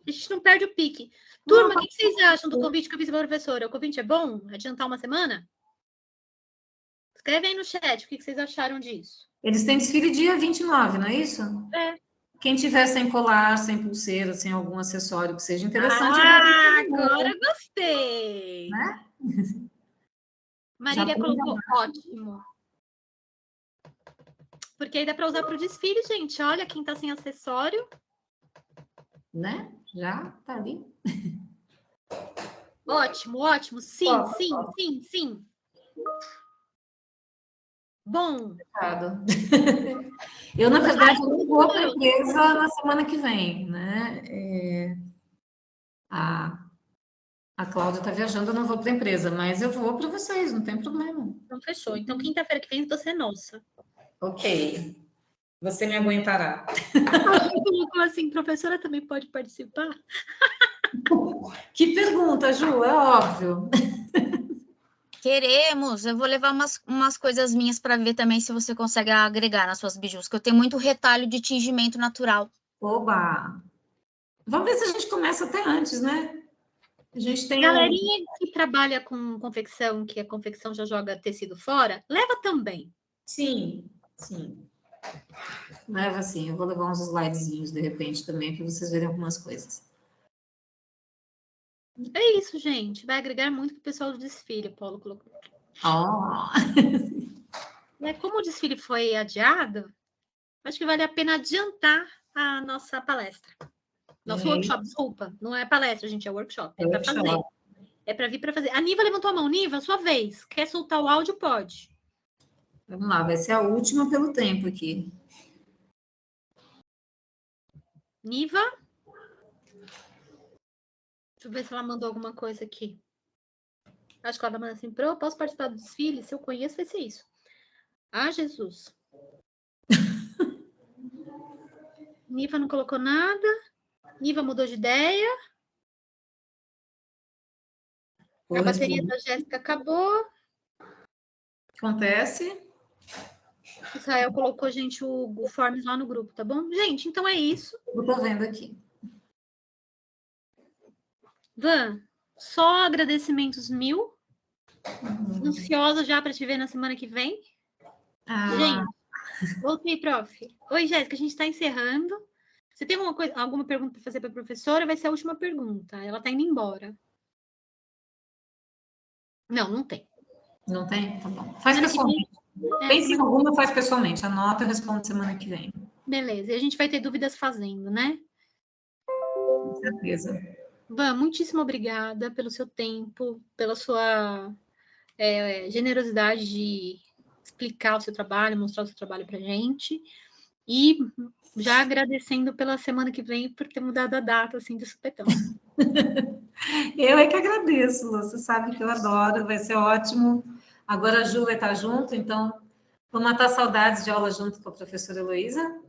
A gente não perde o pique. Turma, o que vocês acham do convite que eu fiz para a professora? O convite é bom? Adiantar uma semana? Escreve aí no chat o que vocês acharam disso.
Eles têm desfile dia 29, não é isso?
É.
Quem tiver sem colar, sem pulseira, sem algum acessório que seja interessante.
Agora gostei.
Né?
Marília colocou ótimo. Porque aí dá para usar para o desfile, gente. Olha, quem tá sem acessório.
Né? Já tá ali.
Ótimo. Sim. Bom.
Eu, na verdade, não vou para a empresa na semana que vem, né? A Cláudia está viajando, eu não vou para a empresa, mas eu vou para vocês, não tem problema.
Então, fechou. Então, quinta-feira que vem você é nossa.
Ok. Você me aguentará.
Como assim? Professora também pode participar?
Que pergunta, Ju, é óbvio.
Queremos. Eu vou levar umas coisas minhas para ver também se você consegue agregar nas suas bijus, que eu tenho muito retalho de tingimento natural.
Oba! Vamos ver se a gente começa até antes, né? A gente tem
galerinha que trabalha com confecção, que a confecção já joga tecido fora, leva também.
Sim. Leva sim. Eu vou levar uns slidezinhos, de repente, também, para vocês verem algumas coisas.
É isso, gente. Vai agregar muito para o pessoal do desfile, o Paulo colocou. Como o desfile foi adiado, acho que vale a pena adiantar a nossa palestra. Nosso workshop, desculpa. Não é palestra, gente, é workshop. É para fazer. É para vir para fazer. A Niva levantou a mão. Niva, sua vez. Quer soltar o áudio? Pode.
Vamos lá, vai ser a última pelo tempo aqui.
Niva? Deixa eu ver se ela mandou alguma coisa aqui. Acho que ela manda assim, posso participar do desfile? Se eu conheço, vai ser isso. Ah, Jesus. Niva não colocou nada. Niva mudou de ideia. A bateria da Jéssica acabou.
Acontece.
Israel colocou, gente, o Forms lá no grupo, tá bom? Gente, então é isso.
Eu tô vendo aqui.
Van, só agradecimentos 1000. Ansiosa já para te ver na semana que vem. Gente, voltei, prof. Oi, Jéssica, a gente está encerrando. Você tem alguma pergunta para fazer para a professora? Vai ser a última pergunta. Ela está indo embora. Não, não tem.
Não tem? Tá bom. Faz pessoalmente. Pense em alguma, faz pessoalmente. Anota, eu respondo semana que vem.
Beleza. E a gente vai ter dúvidas fazendo, né?
Com certeza.
Van, muitíssimo obrigada pelo seu tempo, pela sua generosidade de explicar o seu trabalho, mostrar o seu trabalho para a gente. E já agradecendo pela semana que vem por ter mudado a data, assim, de supetão.
Eu é que agradeço, Lu. Você sabe que eu adoro, vai ser ótimo. Agora a Ju vai estar junto, então vou matar saudades de aula junto com a professora Heloísa.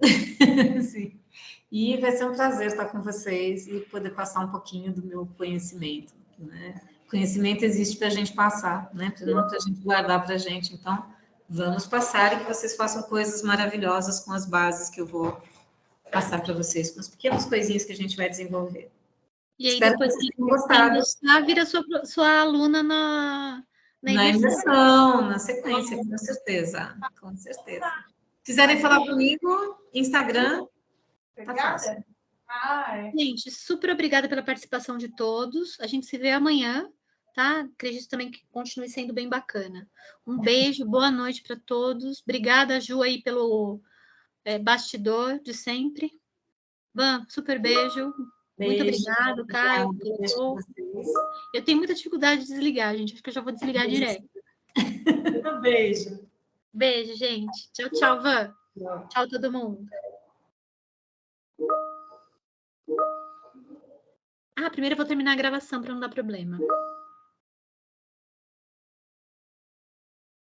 Sim. E vai ser um prazer estar com vocês e poder passar um pouquinho do meu conhecimento, né? Conhecimento existe para a gente passar, né? Não para a gente guardar para a gente. Então, vamos passar e que vocês façam coisas maravilhosas com as bases que eu vou passar para vocês, com as pequenas coisinhas que a gente vai desenvolver.
E aí,
Espero
depois
que vocês tenham gostado.
Vira sua aluna na
imersão, na sequência, com certeza. Com certeza. Se quiserem falar comigo, Instagram, tá fácil.
Gente, super obrigada pela participação de todos. A gente se vê amanhã, tá? Acredito também que continue sendo bem bacana. Um beijo, boa noite para todos. Obrigada, Ju, aí pelo bastidor de sempre. Van, super beijo. Muito obrigado, Caio. Eu tenho muita dificuldade de desligar, gente. Acho que eu já vou desligar direto.
Beijo.
Beijo, gente. Tchau, tchau, Van. Tchau, todo mundo. Primeiro eu vou terminar a gravação para não dar problema.